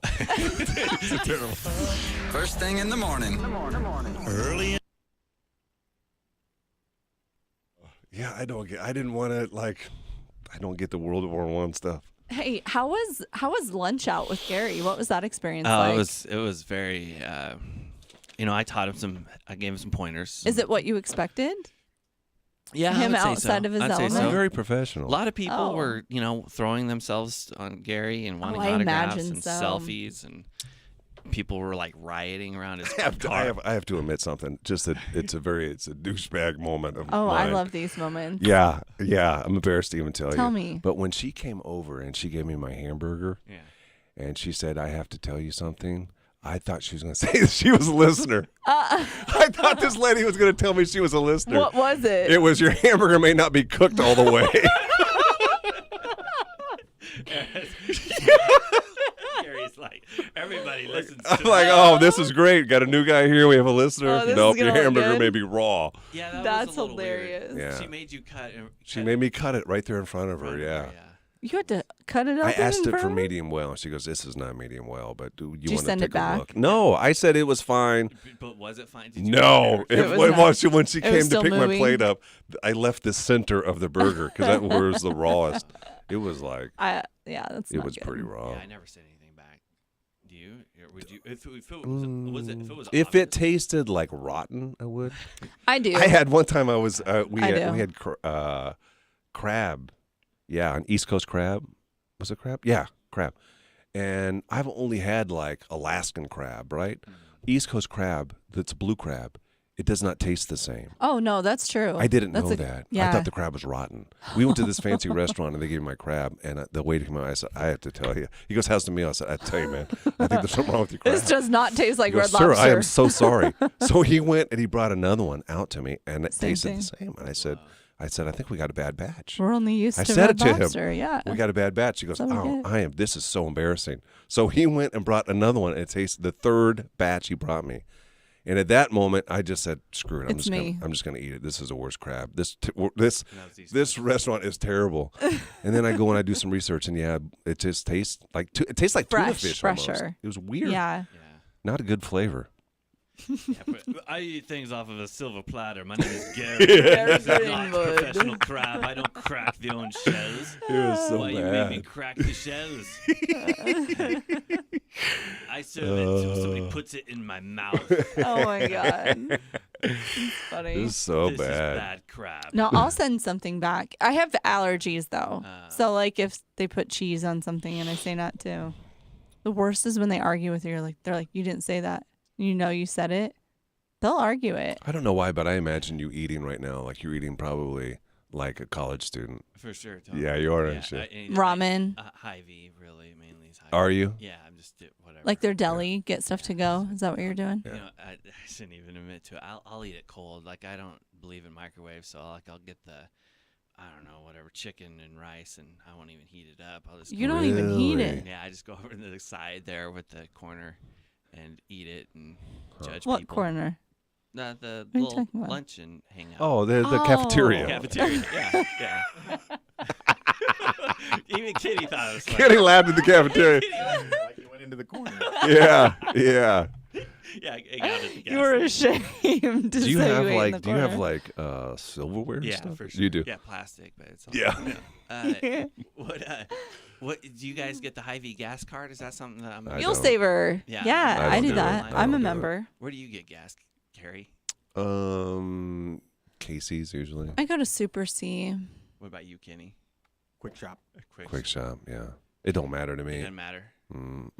First thing in the morning. Early. Yeah, I didn't want to, I don't get the World War I stuff. Hey, how was lunch out with Gary? What was that experience Oh, like? it was very. I taught him I gave him some pointers. Is it what you expected? Yeah, him I would say outside so. of his I'd say element? so. I'm very professional. A lot of people Oh. were, throwing themselves on Gary and wanting I autographs imagine and so. selfies, and people were like rioting around his I car. have to admit something. Just that it's a douchebag moment of Oh, I mine. love these moments. Yeah. I'm embarrassed to even tell you. Tell me. But when she came over and she gave me my hamburger, Yeah. and she said, "I have to tell you something," I thought she was going to say that she was a listener. I thought this lady was going to tell me she was a listener. What was it? It was, your hamburger may not be cooked all the way. Gary's like, everybody listens to I'm like, oh, this is great. Got a new guy here. We have a listener. Oh, this is Nope, your gonna look hamburger good. may be raw. Yeah, that That's was a little hilarious. Weird. Yeah. She made you cut. She made me cut it right there in front of her. Yeah. You had to cut it up. I asked in it for front? medium well. She goes, "This is not medium well, but do you you want to send take it back? a look?" No, I said it was fine. But was it fine? Did you No, It was when not. when she It was came to still pick my moving. plate up, I left the center of the burger because that was the rawest. It was like Yeah, that's it not was good. pretty raw. Yeah, I never said anything back. Do you? Or would you? If it was, if it was If it obvious? tasted like rotten, I would. I do. I had one time. I was we I had do. crab, yeah, an East Coast crab. Was it crab? Yeah, crab. And I've only had like Alaskan crab, right? East Coast crab, that's blue crab. It does not taste the same. Oh no, that's true. I didn't That's know a- that. Yeah. I thought the crab was rotten. We went to this fancy restaurant and they gave me my crab. And the waiter came out. I said, "I have to tell you." He goes, "How's the meal?" I said, "I tell you, man, I think there's something wrong with your crab." This does not taste like He goes, Red "Sir, Lobster. I am so sorry." So he went and he brought another one out to me, and it Same tasted thing. the same. And I said, "I think we got a bad batch." We're only used I to said Red it to Lobster. him. Yeah. We got a bad batch. He goes, So we "Oh, get. this is so embarrassing." So he went and brought another one, and it tasted the third batch he brought me. And at that moment, I just said, "Screw it! It's me. I'm just gonna eat it. This is the worst crab. This East this restaurant is terrible." And then I go and I do some research, and yeah, it just tastes like tuna Fresh, fish almost. fresher. It was weird. Yeah. Not a good flavor. Yeah, but I eat things off of a silver platter. My name is Gary. Gary This is not Greenwood. professional crab. I don't crack the own shells. It was so Why you made me bad. crack the shells? I serve it so somebody puts it in my mouth. Oh my god. It's It funny. was so this is bad. bad crab. No, I'll send something back. I have allergies though. Ah. So like if they put cheese on something and I say not to. The worst is when they argue with you. They're like, "You didn't say that." You know you said it. They'll argue it. I don't know why, but I imagine you eating right now like you're eating probably like a college student. For sure. Totally. Yeah, you are. Yeah, ramen. Hy-Vee, really, mainly is Hy-Vee. Are you? Yeah, I'm just whatever. Like their deli, get stuff to go. Is that what you're doing? You know, I shouldn't even admit to it. I'll eat it cold. Like I don't believe in microwaves, so I'll get the, I don't know, whatever, chicken and rice, and I won't even heat it up. I'll just You don't even heat it. Yeah, I just go over to the side there with the corner and eat it and judge what people. corner? The What are you little talking about? lunch and hang out. Oh, the cafeteria. Cafeteria, yeah. Even Kitty thought it was funny. Kitty laughed at the cafeteria. Like you went into the corner. Yeah. Yeah, hang out at the gas You were station. ashamed to Do you say have you ate in like the do you have corner. like silverware and Yeah, stuff? for sure. You do. Yeah, plastic, but it's all Yeah. What do you guys get the Hy-Vee gas card? Is that something that I'm I Fuel don't. saver. Yeah. Yeah, I I don't do do that. it. I I'm don't a do it. member. Where do you get gas, Carrie? Casey's usually. I go to Super C. What about you, Kenny? Quick shop. Quick shop, yeah. It don't matter to It me. doesn't matter.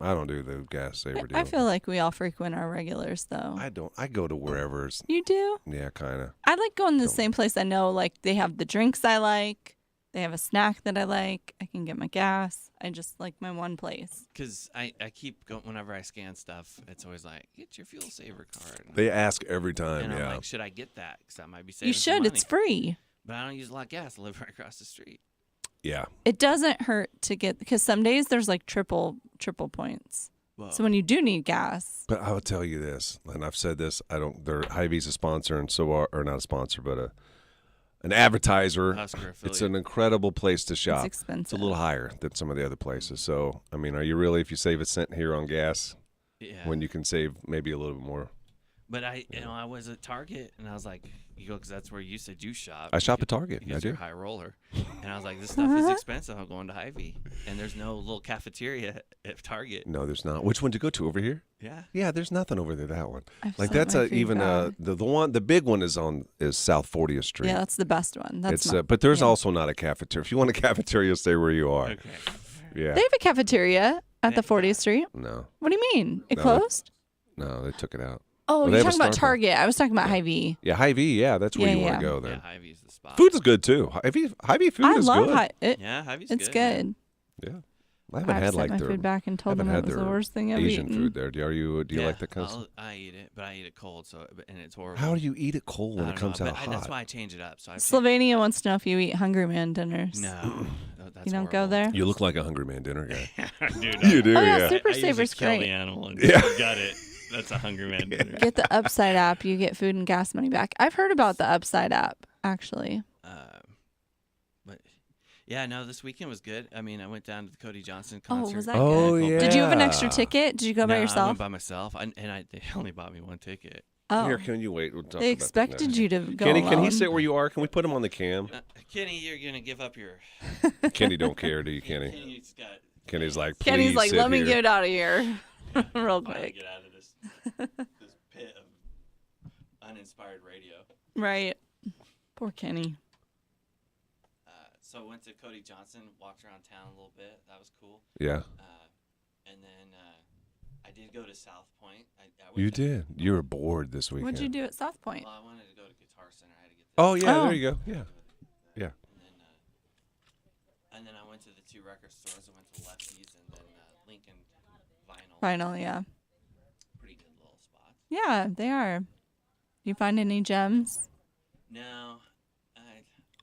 I don't do the gas saver deal. I feel like we all frequent our regulars, though. I don't. I go to wherever's. You do? Yeah, kind of. I like going to the same place I know. Like they have the drinks I like. They have a snack that I like. I can get my gas. I just like my one place. Because I keep going, whenever I scan stuff, it's always like, get your fuel saver card. They ask every time. And I'm Yeah. like, should I get that? Because I might be saving You some should. money. It's free. But I don't use a lot of gas. I live right across the street. Yeah. It doesn't hurt to get because some days there's like triple points. Whoa. So when you do need gas, But I will tell you this, and I've said this. I don't. They're Hy-Vee's a sponsor, and so are, or not a sponsor, but an advertiser. Husker It's affiliate. an incredible place to shop. it's expensive. It's a little higher than some of the other places. So, I mean, are you really, if you save a cent here on gas, Yeah. when you can save maybe a little bit more? But I was at Target, and I was like, you go, because that's where you said you shop. I shop at Target. Because I do. you're a high roller. And I was like, this stuff is expensive. I'm going to Hy-Vee. And there's no little cafeteria at Target. No, there's not. Which one to go to over here? Yeah. Yeah, there's nothing over there. That one. I've Like sent that's my a even feedback. the big one is South 40th Street. Yeah, that's the best one. That's It's my- but there's yeah. also not a cafeteria. If you want a cafeteria, stay where you are. Okay. Yeah. They have a cafeteria at the 40th Street. No, What do you mean? It No, closed? no, they took it out. Oh, Well, they you're have a talking about Starbucks. Target. I was talking about Hy-Vee. Yeah, Hy-Vee. Yeah, that's where Yeah, you want yeah. to go Yeah, then. Hy-Vee's the spot. Food is good too. Hy-Vee food I is love good. it. Yeah, Hy-Vee's It's good. good. Yeah, I haven't I've had sent like my their food back and told haven't them had it was the their worst thing I've Asian eaten. food there. Do you like that kind of stuff? I eat it, but I eat it cold, and it's horrible. How do you eat it cold when I it don't comes know, out but hot? That's why I change it up. So I Slovenia wants to know if you eat Hungry Man dinners. No, that's You don't go horrible. there? You look like a Hungry Man dinner guy. Dude, You do, Oh, yeah, yeah. Super I usually Saver's kill the great. animal and Yeah. got it. That's a Hungry Man dinner. Get the Upside app. You get food and gas money back. I've heard about the Upside app, actually. But yeah, no, this weekend was good. I mean, I went down to the Cody Johnson Oh, concert. was that Oh, good? yeah. Did you have an extra ticket? Did you go by No, I yourself? went by myself, they only bought me one ticket. Oh, Here, can you wait? We'll talk they about that expected next. you to go Kenny, alone. can he sit where you are? Can we put him on the cam? Kenny, you're gonna give up your. Kenny don't care, do you, Kenny? Kenny's got. Kenny's like, please Kenny's like, sit let me here. get out of here real Finally quick. get out of this pit of uninspired radio. Right. Poor Kenny. So I went to Cody Johnson, walked around town a little bit. That was cool. Yeah, And then I did go to South Point. I you went to- did. You were bored this weekend. What'd you do at South Point? Well, I wanted to go to Guitar Center. I had to get. Oh yeah, Oh. there you go. Yeah, yeah. And then I went to the two record stores. I went to Lefty's and then Lincoln Vinyl. Vinyl, yeah. Pretty good little spots. Yeah, they are. You find any gems? No,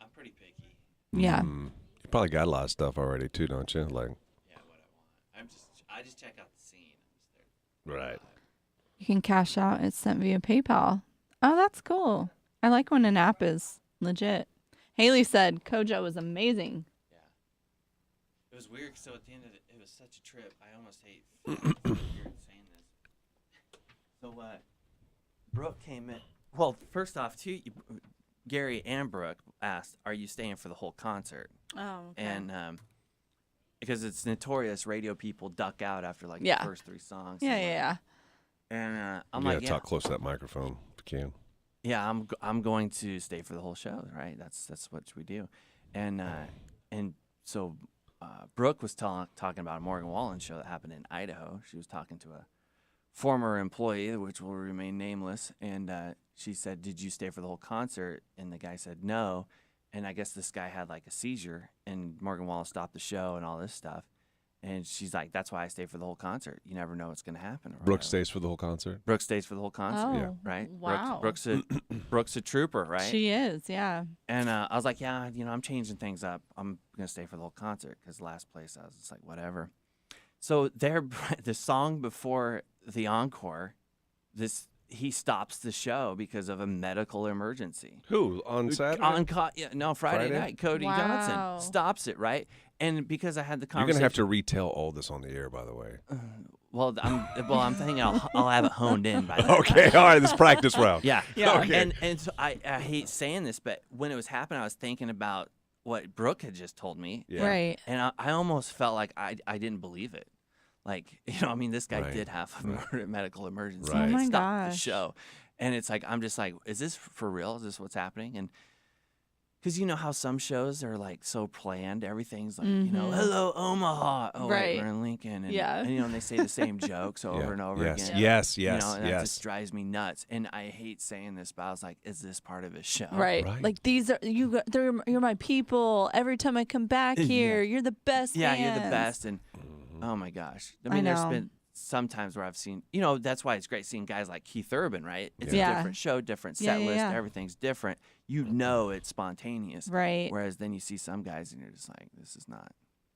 I'm pretty picky. Yeah. You probably got a lot of stuff already too, don't you? Like, Yeah, what I want. I just check out the scene. I'm just there. right. You can cash out. It's sent via PayPal. Oh, that's cool. I like when an app is legit. Haley said Kojo was amazing. Yeah. It was weird. So at the end of it was such a trip. I almost hate. Weird saying this. So Brooke came in. Well, first off, Gary and Brooke asked, "Are you staying for the whole concert?" Oh, And because it's notorious, radio people duck out after like Yeah. the first 3 songs. yeah. And I'm You like, gotta yeah, talk close to that microphone if you can. yeah, I'm going to stay for the whole show, right? That's what we do. And so Brooke was talking about a Morgan Wallen show that happened in Idaho. She was talking to a former employee, which will remain nameless, and she said, "Did you stay for the whole concert?" And the guy said, "No." And I guess this guy had like a seizure, and Morgan Wallen stopped the show and all this stuff. And she's like, that's why I stay for the whole concert. You never know what's going to happen. Brooke stays for the whole concert? Brooke stays for the whole concert. Oh, yeah. Right? Wow. Brooke's a trooper, right? She is, yeah. And I was like, yeah, I'm changing things up. I'm going to stay for the whole concert because last place I was just like, whatever. So the song before the encore, he stops the show because of a medical emergency. Who? On Saturday? Friday night. Cody Johnson stops it, right? And because I had the conversation. You're going to have to retell all this on the air, by the way. I'm thinking I'll have it honed in by then. Okay, all right, this practice round. Yeah. Okay. And so I hate saying this, but when it was happening, I was thinking about what Brooke had just told me. Yeah. Right. And I almost felt like I didn't believe it. Like, this guy did have a medical emergency. Right. Oh my stopped the gosh. show. And it's like, I'm just like, is this for real? Is this what's happening? And because you know how some shows are like so planned, everything's like, hello, Omaha. Oh, Right. wait, we're in Lincoln. And, Yeah. and they say the same jokes over and over yes. again. Yes, And that just drives me nuts. And I hate saying this, but I was like, is this part of his show? Right. Like, these are, you're my people. Every time I come back here, you're the best. Yeah, you're the fans. best. And oh my gosh. I there's know. been some times where I've seen, that's why it's great seeing guys like Keith Urban, right? It's a different show, different set list, everything's different. It's spontaneous. Right. Whereas then you see some guys and you're just like, this is not.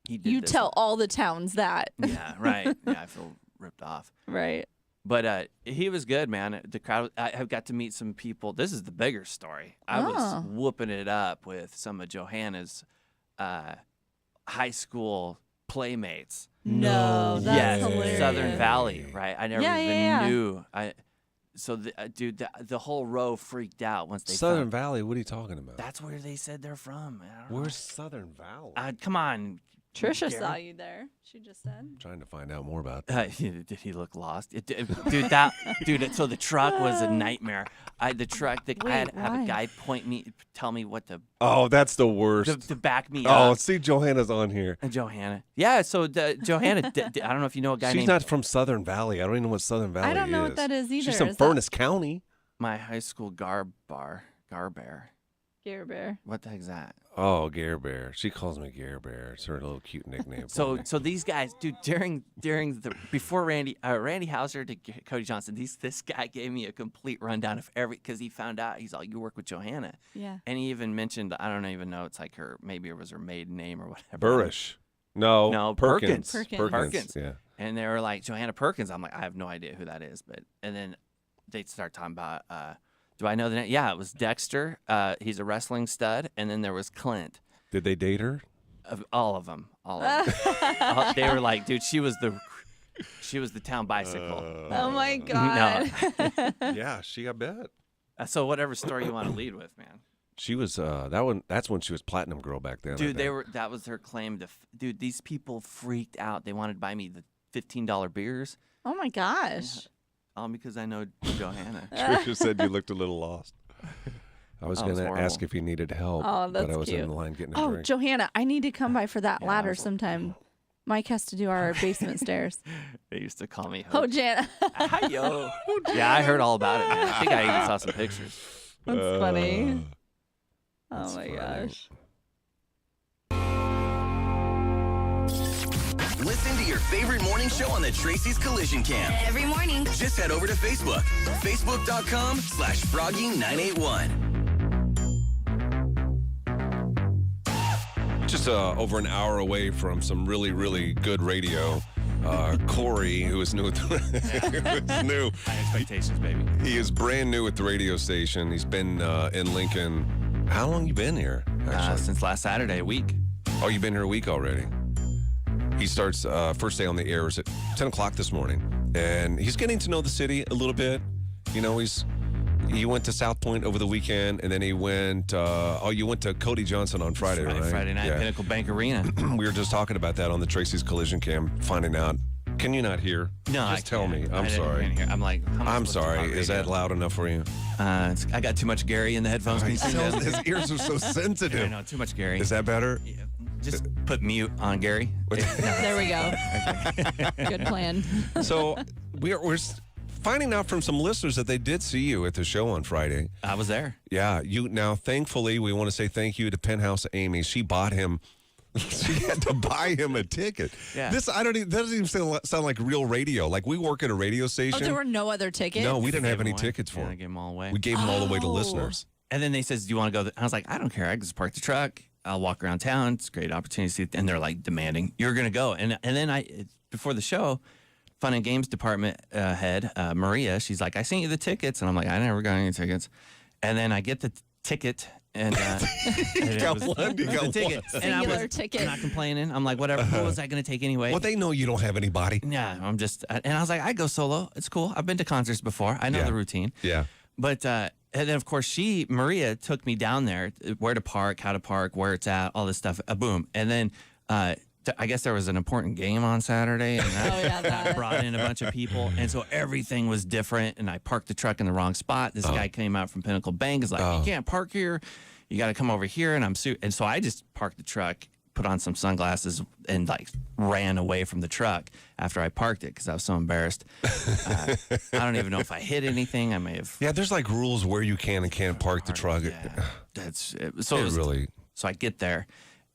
You tell all the towns that. Yeah, right. Yeah, I feel ripped off. Right. But he was good, man. The crowd, I got to meet some people. This is the bigger story. I was whooping it up with some of Johanna's high school playmates. No, that's hilarious. Southern Valley, right? I never even knew. So, the whole row freaked out once they Southern Valley, what are you talking about? That's where they said they're from. Where's Southern Valley? Come on. Trisha saw you there. She just said. I'm trying to find out more about that. Did he look lost? So the truck was a nightmare. I had have a guy tell me what to. Oh, that's the worst. To back me up. Oh, up. see, Johanna's on here. Johanna. Yeah, so Johanna, I don't know if you know a guy She's named. not from Southern Valley. I don't even know what Southern Valley is. I don't know what that is either. She's from Furnace County. My high school Gar Bear. Gare Bear. What the heck's that? Oh, Gare Bear. She calls me Gare Bear. It's her little cute nickname. So these guys, dude, before Randy Hauser to Cody Johnson, this guy gave me a complete rundown of because he found out he's like, you work with Johanna. Yeah. And he even mentioned, I don't even know, it's like maybe it was her maiden name or whatever. Burrish. No, Perkins. Perkins. Yeah. And they were like, Johanna Perkins. I'm like, I have no idea who that is. And then they start talking about, do I know the name? Yeah, it was Dexter. He's a wrestling stud. And then there was Clint. Did they date her? All of them. They were like, dude, she was the town bicycle. Oh my God. No. Yeah, I bet. So whatever story you want to lead with, man. She was that's when she was platinum girl back then. Dude, that was her claim to. Dude, these people freaked out. They wanted to buy me the $15 beers. Oh my gosh. Yeah. All because I know Johanna. Trisha said you looked a little lost. I was going to ask if you needed help, but I was cute. in the line getting a drink. Johanna, I need to come by for that ladder sometime. Mike has to do our basement stairs. They used to call me Jana. Hi, yo. Yeah, I heard all about it, man. I think I even saw some pictures. That's funny. Oh my gosh. Listen to your favorite morning show on the Tracy's Collision Cam. Every morning. Just head over to Facebook. Facebook.com/Froggy981. Just over an hour away from some really, really good radio. Corey, who is new with new. High expectations, baby. He is brand new at the radio station. He's been in Lincoln. How long you been here? Since last Saturday, a week. Oh, you've been here a week already. He starts first day on the air is at 10 o'clock this morning, and he's getting to know the city a little bit. You know, he went to South Point over the weekend, and then he went. You went to Cody Johnson on Friday, right? Friday night, Pinnacle Bank Arena. We were just talking about that on the Tracy's Collision Cam, finding out. Can you not hear? No, just tell me. I'm sorry. Hear. I'm like, I'm sorry. Is that loud enough for you? I got too much Gary in the headphones. His ears are so sensitive. I know, too much Gary. Is that better? Yeah. Just put mute on Gary. There we go. Good plan. So we're finding out from some listeners that they did see you at the show on Friday. I was there. Yeah. Now, thankfully, we want to say thank you to Penthouse Amy. She bought him. She had to buy him a ticket. Yeah. That doesn't even sound like real radio. Like we work at a radio station. Oh, there were no other tickets? No, we didn't have any tickets for him. I gave them all away. We gave them all away to listeners. And then they says, do you want to go? I was like, I don't care. I can just park the truck. I'll walk around town. It's a great opportunity to see. And they're like demanding, you're going to go. And then before the show, Fun and Games department head, Maria, she's like, I sent you the tickets. And I'm like, I never got any tickets. And then I get the ticket. And, you got one. Ticket. Singular ticket. I'm not complaining. I'm like, whatever. What was I going to take anyway? Well, they know you don't have anybody. Yeah, and I was like, I go solo. It's cool. I've been to concerts before. I know the routine. Yeah. But, and then of course Maria took me down there, where to park, how to park, where it's at, all this stuff. Boom. And then, I guess there was an important game on Saturday, and that brought in a bunch of people, and so everything was different. And I parked the truck in the wrong spot. This guy came out from Pinnacle Bank, is like, you can't park here. You got to come over here. And and so I just parked the truck, put on some sunglasses, and like ran away from the truck after I parked it because I was so embarrassed. I don't even know if I hit anything. I may have. Yeah, there's like rules where you can and can't park the truck. Yeah, So I get there,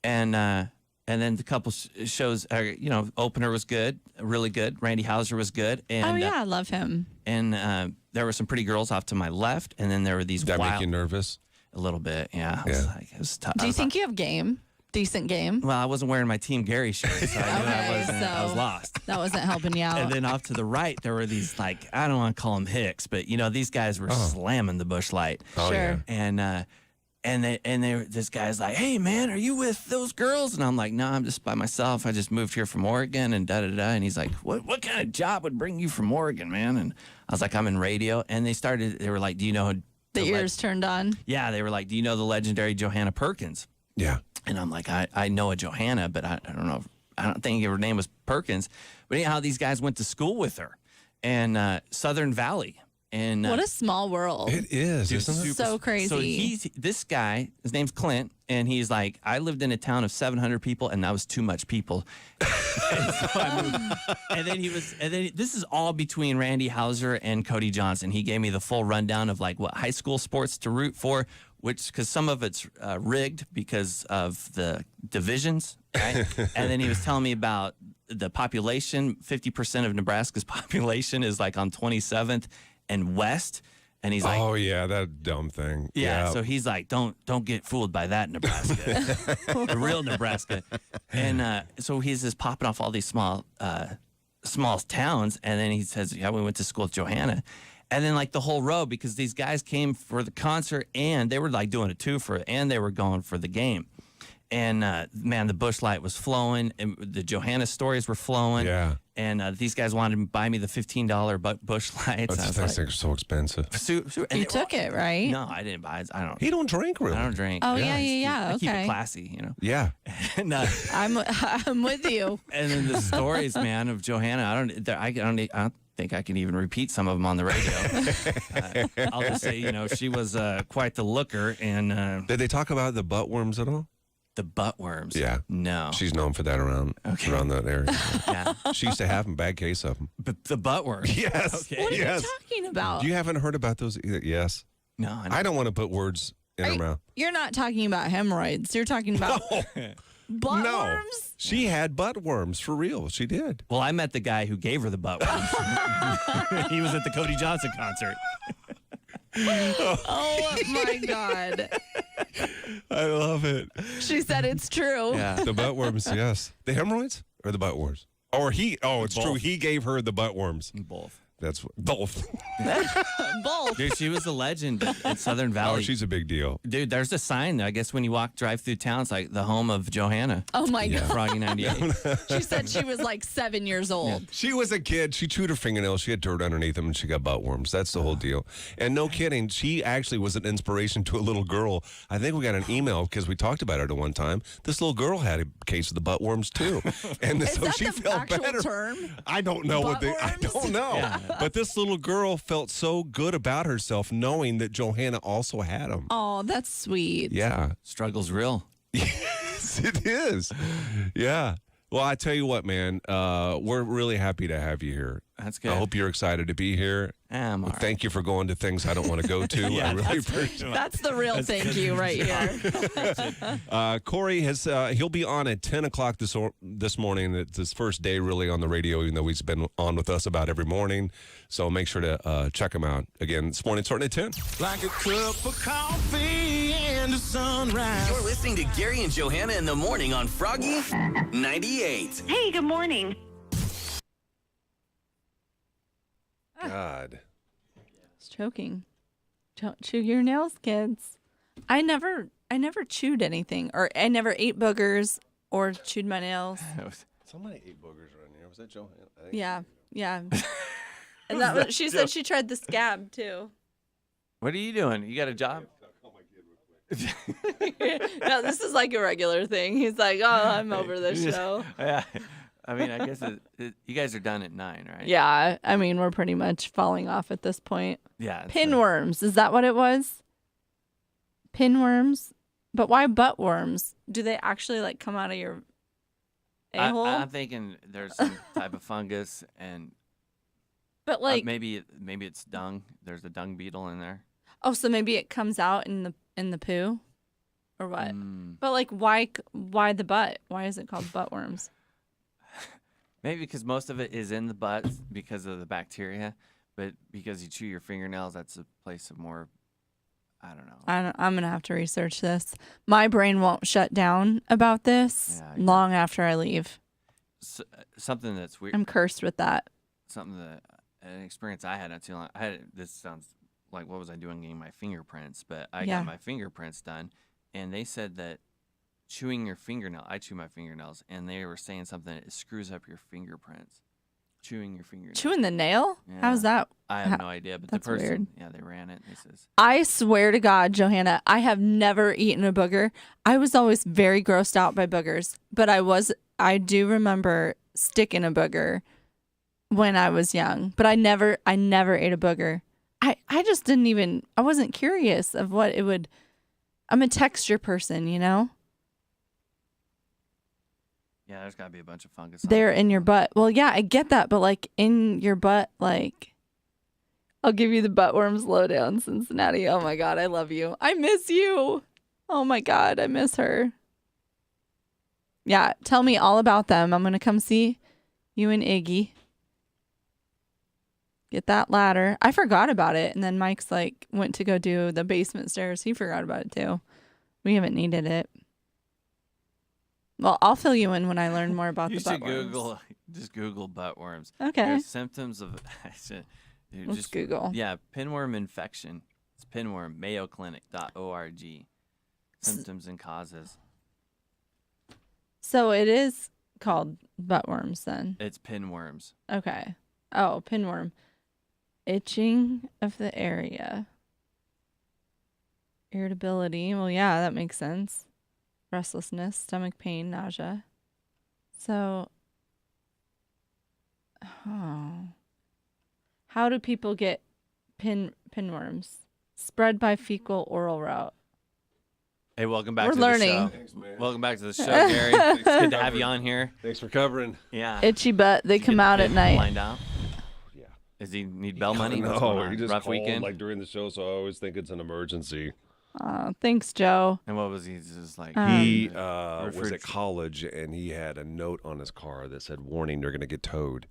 and then the couple shows, opener was good, really good. Randy Houser was good. And, I love him. And there were some pretty girls off to my left, and then there were these Did that make you nervous? A little bit, yeah. It was tough. Do you think you have game? Decent game? Well, I wasn't wearing my Team Gary shirt, so I knew I was lost. That wasn't helping you out. And then off to the right, there were these, like, I don't want to call them hicks, but, these guys were slamming the Busch Light. Oh, sure. Yeah. This guy's like, hey, man, are you with those girls? And I'm like, no, I'm just by myself. I just moved here from Oregon and da-da-da. And he's like, what kind of job would bring you from Oregon, man? And I was like, I'm in radio. And they were like, do you know... The ears turned on? Yeah, they were like, do you know the legendary Johanna Perkins? Yeah. And I'm like, I know a Johanna, but I don't know. I don't think her name was Perkins. But anyhow, these guys went to school with her. And Southern Valley. And what a small world. It is, isn't it? So crazy. So this guy, his name's Clint, and he's like, I lived in a town of 700 people, and that was too much people. And so I moved. And then this is all between Randy Houser and Cody Johnson. He gave me the full rundown of like what high school sports to root for, because some of it's rigged because of the divisions, right? And then he was telling me about the population. 50% of Nebraska's population is like on 27th and West, and he's like, oh yeah, that dumb thing. Yeah, so he's like, don't get fooled by that, Nebraska, the real Nebraska. And so he's just popping off all these small towns, and then he says, yeah, we went to school with Johanna. And then like the whole row, because these guys came for the concert and they were like doing it too and they were going for the game. And man, the Busch Light was flowing, and the Johanna stories were flowing. Yeah. And these guys wanted to buy me the $15 Busch Lights. Those things are so expensive. You took it, right? No, I didn't buy it. I don't. He don't drink, really. I don't drink. Oh yeah. I Okay. keep it classy, Yeah. And, I'm with you. And then the stories, man, of Johanna. I don't think I can even repeat some of them on the radio. I'll just say, she was quite the looker. And did they talk about the butt worms at all? The butt worms? Yeah. No. She's known for that around that area. Yeah. She used to have them, bad case of them. But the butt worms? Yes. Okay. What are you talking about? You haven't heard about those either? Yes. No. I don't want to put words in her mouth. You're not talking about hemorrhoids. You're talking about butt worms? She had butt worms for real. She did. Well, I met the guy who gave her the butt worms. He was at the Cody Johnson concert. Oh my God. I love it. She said it's true. Yeah. The butt worms, yes. The hemorrhoids or the butt worms? It's true. He gave her the butt worms. Both. That's both. Both. Dude, she was a legend in Southern Valley. Oh, she's a big deal. Dude, there's a sign, I guess, when you drive through town, it's like the home of Johanna. Oh, my God. Froggy 98. She said she was like 7 years old. Yeah. She was a kid. She chewed her fingernails. She had dirt underneath them, and she got butt worms. That's the whole deal. And no kidding, she actually was an inspiration to a little girl. I think we got an email because we talked about it at one time. This little girl had a case of the butt worms, too. And Is so that she the felt actual better. term? I don't know I don't know. Yeah. But this little girl felt so good about herself knowing that Johanna also had them. Oh, that's sweet. Yeah. Struggle's real. Yes, it is. Yeah. Well, I tell you what, man, we're really happy to have you here. That's good. I hope you're excited to be here. I'm all right. Thank you for going to things I don't want to go to. I really appreciate it. That's the real thank you right here. Corey he'll be on at 10 o'clock this morning. It's his first day really on the radio, even though he's been on with us about every morning. So make sure to check him out. Again, this morning starting at 10. Like a cup of coffee and a sunrise. You're listening to Gary and Johanna in the morning on Froggy 98. Hey, good morning. God. It's choking. Don't chew your nails, kids. I never chewed anything, or I never ate boogers or chewed my nails. Somebody ate boogers around here. Was that Johanna? Yeah. And that was, she said she tried the scab too. What are you doing? You got a job? No, this is like a regular thing. He's like, oh, I'm over this show. Yeah. I mean, I guess you guys are done at 9, right? Yeah, I mean, we're pretty much falling off at this point. Yeah. Pinworms, is that what it was? Pinworms? But why butt worms? Do they actually like come out of your a-hole? I'm thinking there's some type of fungus, and but like maybe it's dung. There's a dung beetle in there. Oh, so maybe it comes out in the poo, or what? But like, why the butt? Why is it called butt worms? Maybe because most of it is in the butt because of the bacteria, but because you chew your fingernails, that's a place of more. I don't know. I'm gonna have to research this. My brain won't shut down about this long after I leave. Something that's weird. I'm cursed with that. Something that an experience I had not too long. This sounds like what was I doing getting my fingerprints, but I got my fingerprints done, and they said that chewing your fingernail. I chew my fingernails, and they were saying something that it screws up your fingerprints. Chewing your fingernail. Chewing the nail? Yeah. How's that? I have no idea, but the that's person, weird. they ran it. He says, I swear to God, Johanna, I have never eaten a booger. I was always very grossed out by boogers, but I do remember sticking a booger when I was young, but I never ate a booger. I just I wasn't curious of what it would. I'm a texture person, you know? yeah, there's got to be a bunch of fungus. They're in your butt. Well, yeah, I get that, but like in your butt, like I'll give you the butt worms lowdown, Cincinnati. Oh my God, I love you. I miss you. Oh my God, I miss her. Yeah, tell me all about them. I'm going to come see you and Iggy. Get that ladder. I forgot about it. And then Mike's like went to go do the basement stairs. He forgot about it too. We haven't needed it. Well, I'll fill you in when I learn more about the butt worms. Just Google butt worms. Okay. There's symptoms of Let's Google. Yeah, pinworm infection. It's pinworm, mayoclinic.org. Symptoms and causes. So it is called butt worms then. It's pinworms. Okay. Oh, pinworm. Itching of the area. Irritability. Well, yeah, that makes sense. Restlessness, stomach pain, nausea. So, how do people get pinworms? Spread by fecal oral route. Hey, welcome back We're to learning. the show. Thanks, man. Welcome back to the show, Gary. It's good to have you on here. Thanks for covering. Yeah. Itchy butt. They come out at night. Lined out? Yeah. Does he need bell money? No, he just rough called weekend? like during the show, so I always think it's an emergency. Thanks, Joe. And what was he just like? He was at college, and he had a note on his car that said, "Warning, you're going to get towed,"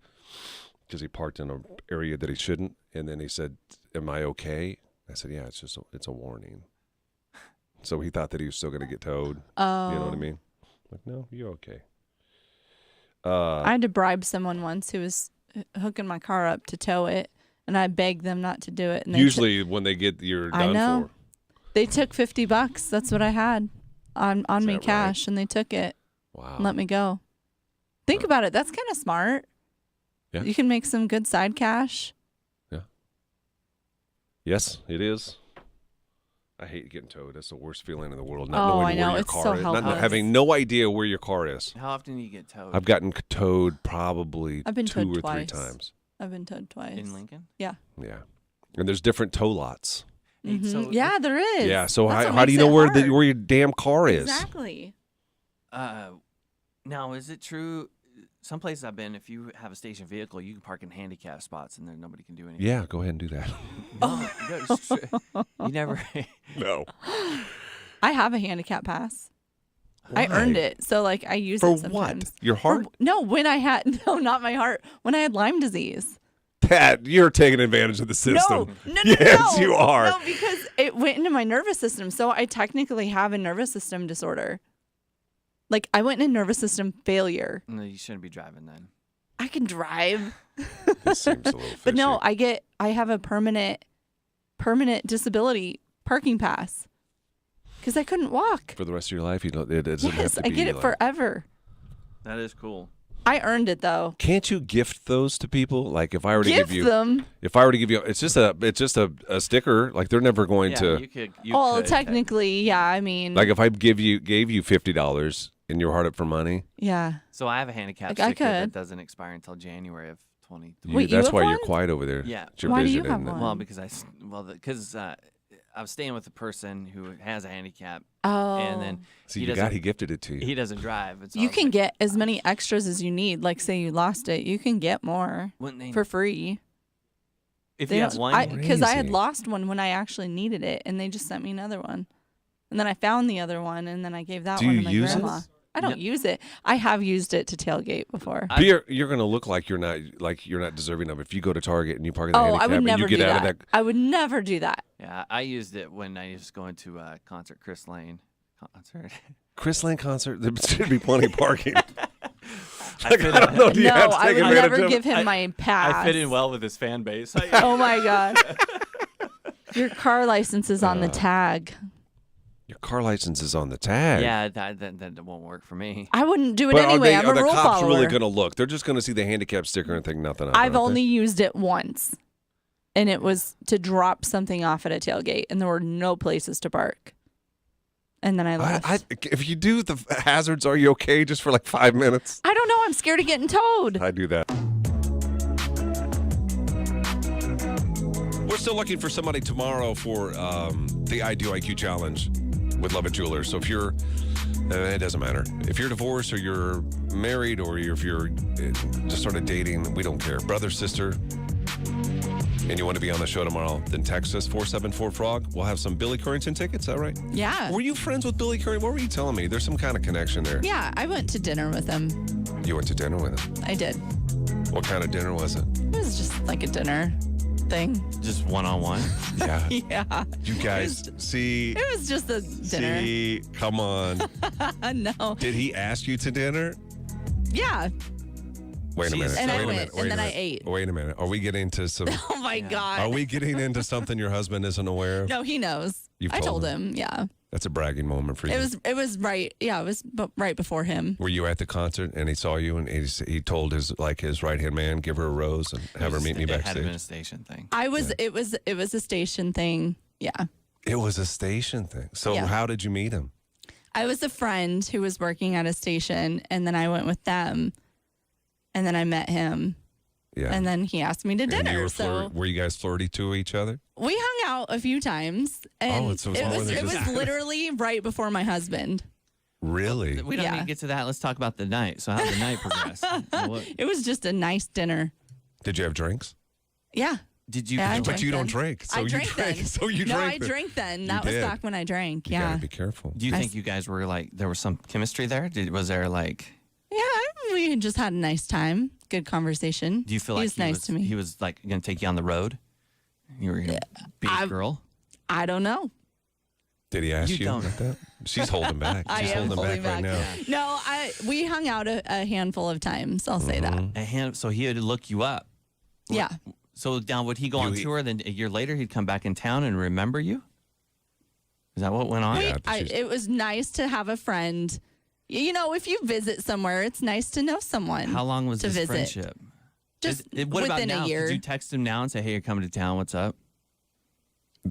because he parked in an area that he shouldn't. And then he said, "Am I okay?" I said, "Yeah, it's a warning." So he thought that he was still going to get towed. Oh. You know what I mean? Like, no, you're okay. I had to bribe someone once who was hooking my car up to tow it, and I begged them not to do it. And usually when they get you're done I know. for. They took $50. That's what I had on me cash, right? And they took it. Wow. And let me go. Think about it. That's kind of smart. Yeah. You can make some good side cash. Yeah. Yes, it is. I hate getting towed. That's the worst feeling in the world. Not knowing I know. where your It's car so is. helpless. Not having no idea where your car is. How often do you get towed? I've gotten towed probably I've been 2 towed or twice. 3 times. I've been towed twice. In Lincoln? Yeah. Yeah. And there's different tow lots. Mhm. So Yeah, there is. Yeah, so That's what how do you makes know it where hard. where your damn car is? Exactly. Now, is it true? Some places I've been, if you have a station vehicle, you can park in handicap spots, and then nobody can do anything. Yeah, go ahead and do that. No, it's true. You never. No. I have a handicap pass. Why? I earned it, so like I use For it sometimes. what? Your heart? When I had not my heart. When I had Lyme disease. Pat, you're taking advantage of the system. No, yes, you are. No, because it went into my nervous system, so I technically have a nervous system disorder. Like I went into nervous system failure. No, you shouldn't be driving then. I can drive. This seems a little fishy. But no, I have a permanent disability parking pass because I couldn't walk. For the rest of your life, you don't. It doesn't have Yes, to I be get it like- forever. That is cool. I earned it though. Can't you gift those to people? Like if I were to give you them. If I were to give you, it's just a sticker. Like they're never going to. You could. Technically, yeah. I mean, Like if I gave you $50 and you're hard up for money. yeah. So I have a handicap Like, I sticker that could. doesn't expire until January of 23. Wait, you that's have why one? you're quiet over there. Yeah. It's your Why do vision, you have isn't it? one? Well, because I was staying with a person who has a handicap, Oh. and then See, he he gifted it to you. he doesn't drive. And so I You was can like, get as many extras as you need. Like, say you lost it, you can get more wouldn't they- for free. if you have one. Because I had Crazy. lost one when I actually needed it, and they just sent me another one. And then I found the other one, and then I gave that Do one you to my use it? grandma. I don't No. use it. I have used it to tailgate before. But you're going to look like you're not deserving of it. If you go to Target and you park in the Oh, handicap I would and never you get do out that. of that. I would never do that. Yeah, I used it when I was going to a concert, Chris Lane concert. Chris Lane concert, there should be plenty of parking. I fit I don't know. Do you No, have to I take would advantage never of give it? him my pass. I fit in well with his fan base. Oh my god. Your car license is on the tag. Your car license is on the tag. Yeah, that won't work for me. I wouldn't do it But anyway. I'm are a the rule cops follower. really going to look? They're just going to see the handicap sticker and think nothing of it. I've aren't only they? used it once, and it was to drop something off at a tailgate, and there were no places to park. And then I left. If you do the hazards, are you okay just for like 5 minutes? I don't know. I'm scared of getting towed. I do that. We're still looking for somebody tomorrow for the I Do IQ Challenge with Love It Jewelers. So if you're, it doesn't matter. If you're divorced or you're married or if you're just started dating, we don't care. Brother, sister, and you want to be on the show tomorrow, then text us 474-FROG. We'll have some Billy Currington tickets, all right? Yeah. Were you friends with Billy Currington? What were you telling me? There's some kind of connection there. Yeah, I went to dinner with him. You went to dinner with him. I did. What kind of dinner was it? It was just like a dinner thing. Just one-on-one. Yeah. Yeah. You guys, see. It was just a dinner. See, come on. No. Did he ask you to dinner? Yeah. Wait a minute. And I wait a went, minute. and wait then a I minute. ate. Wait a minute. Are we getting into some? Oh my God. Are we getting into something your husband isn't aware of? No, he knows. You've I told told him. him. Yeah. That's a bragging moment for you. It was right. Yeah, it was right before him. Were you at the concert and he saw you and he told his right hand man, give her a rose and have her meet me It had backstage? been a station thing. I was. It was a station thing. Yeah. It was a station thing. So Yeah. how did you meet him? I was a friend who was working at a station, and then I went with them, and then I met him, Yeah. and then he asked me to And you dinner. were So were you guys flirty to each other? we hung out a few times, and it's more than it just- was literally right before my husband. Really? We don't Yeah. need to get to that. Let's talk about the night. So how did the night progress? What, It was just a nice dinner. Did you have drinks? Yeah. did you? Yeah, I But drank you don't then. drink. So I you drank drank. then. So you no, drank. I then. drank then. You That was did. back when I drank. You Yeah. gotta be careful. Do you I think you guys were like there was some chemistry there? Was there like? Yeah, we just had a nice time. Good conversation. Do you feel he like was nice to me? He was like going to take you on the road. You were going to be a girl. I don't know. Did he ask You you don't. like that? She's holding back. I She's am holding holding back right back. now. No, we hung out a handful of times. I'll say that. So he had to look you up. Yeah. So now would he go on tour? Then a year later he'd come back in town and remember you. Is that what went on? Yeah, It was nice to have a friend. You know, if you visit somewhere, it's nice to know someone. How long was to this visit. friendship? Just what about within now? a year. Did you text him now and say, "Hey, you're coming to town. What's up?"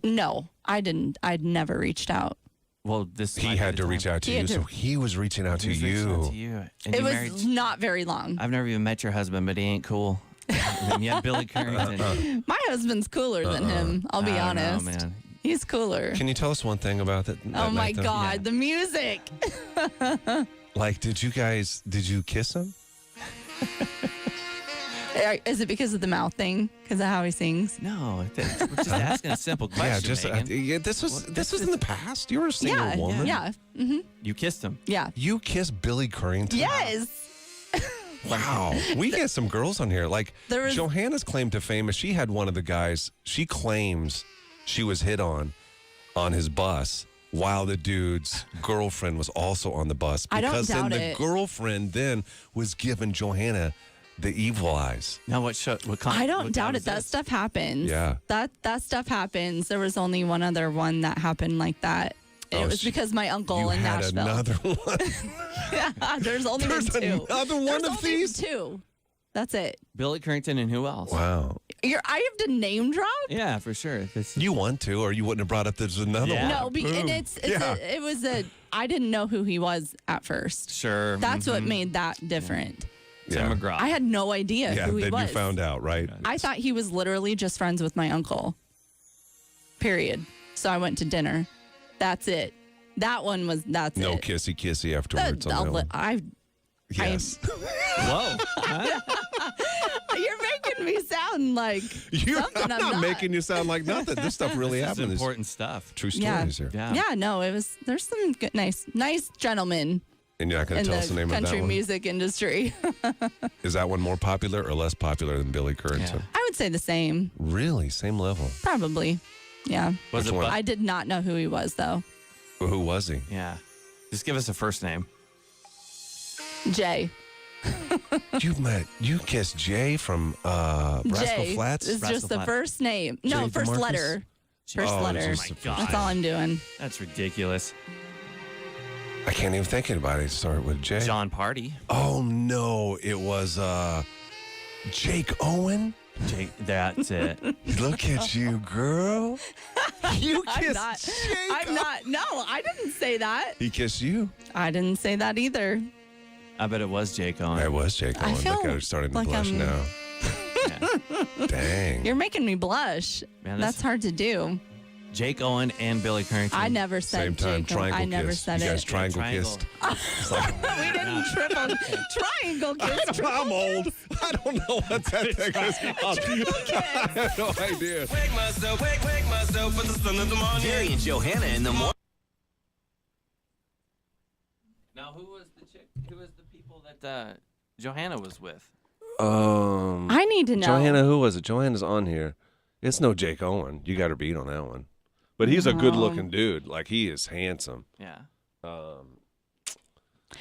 No, I didn't. I'd never reached out. Well, this He might be had the to reach time. out to He you, had to- so he was reaching out He to was reaching you. out to you. And It you was married. not very long. I've never even met your husband, but he ain't cool. And then you have Billy Currington. My husband's cooler than him. I'll be I don't know, honest. man. He's cooler. Can you tell us one thing about that? Oh my night, though? God, the music. Like, did you kiss him? Is it because of the mouth thing? Because of how he sings? No, we're just asking a simple question. This was in the past. You were a single woman. Yeah. Mm-hmm. You kissed him. Yeah. You kissed Billy Currington. Yes. Wow. We get some girls on here. Like, Johanna's claim to fame is she had one of the guys, she claims she was hit on his bus while the dude's girlfriend was also on the bus. Because I don't doubt then the it. girlfriend then was giving Johanna the evil eyes. Now, I don't doubt it. That stuff happens. Yeah. That stuff happens. There was only one other one that happened like that. It was because my uncle in Nashville. Another one. Yeah, there's only been two. Another one of these? Two. That's it. Billy Currington and who else? Wow. I have to name drop? Yeah, for sure. You want to, or you wouldn't have brought up there's another one. No, and I didn't know who he was at first. Sure. That's what made that different. Yeah. Tim McGraw. I had no idea who he then was. you found out, right? I thought he was literally just friends with my uncle. Period. So I went to dinner. That's it. That's no it. kissy afterwards. Yes. Whoa. You're making me sound like something I'm not making you sound like nothing. This stuff really This happened. is important stuff. True stories here. Yeah, no, there's some good, nice gentlemen And you're not going to tell us the name of that country one? music industry. Is that one more popular or less popular than Billy Currington? I would say the same. Really? Same level? Probably. Yeah. Which one? I did not know who he was, though. Who was he? Yeah. Just give us a first name. Jay. You kissed Jay from Rascal Jay. Flatts? It's just the first name. No, Jay first DeMarcus? letter. First letter. my God. That's all I'm doing. That's ridiculous. I can't even think anybody started with Jay. John Party. Oh, no. It was Jake Owen. Jake, that's it. Look at you, girl. You kissed Jake. I'm not. No, I didn't say that. He kissed you. I didn't say that either. I bet it was Jake Owen. It was Jake Owen. feel Look at her starting to like blush I'm- now. Yeah. Dang. You're making me blush. Man, That's hard to do. Jake Owen and Billy Currington. I never said Same time, Jake. triangle I never kiss. said You guys it. triangle Triangle. kissed. It's like, We didn't triple triangle kiss. I'm old. I don't know what that thing is called. I have no idea. Wake myself with the sun of the morning. Gary and Johanna in the morning. Now, who was the chick? Who was the people that Johanna was with? I need to know. Johanna, who was it? Johanna's on here. It's no Jake Owen. You got her beat on that one. But he's a good-looking dude. Like, he is handsome. Yeah.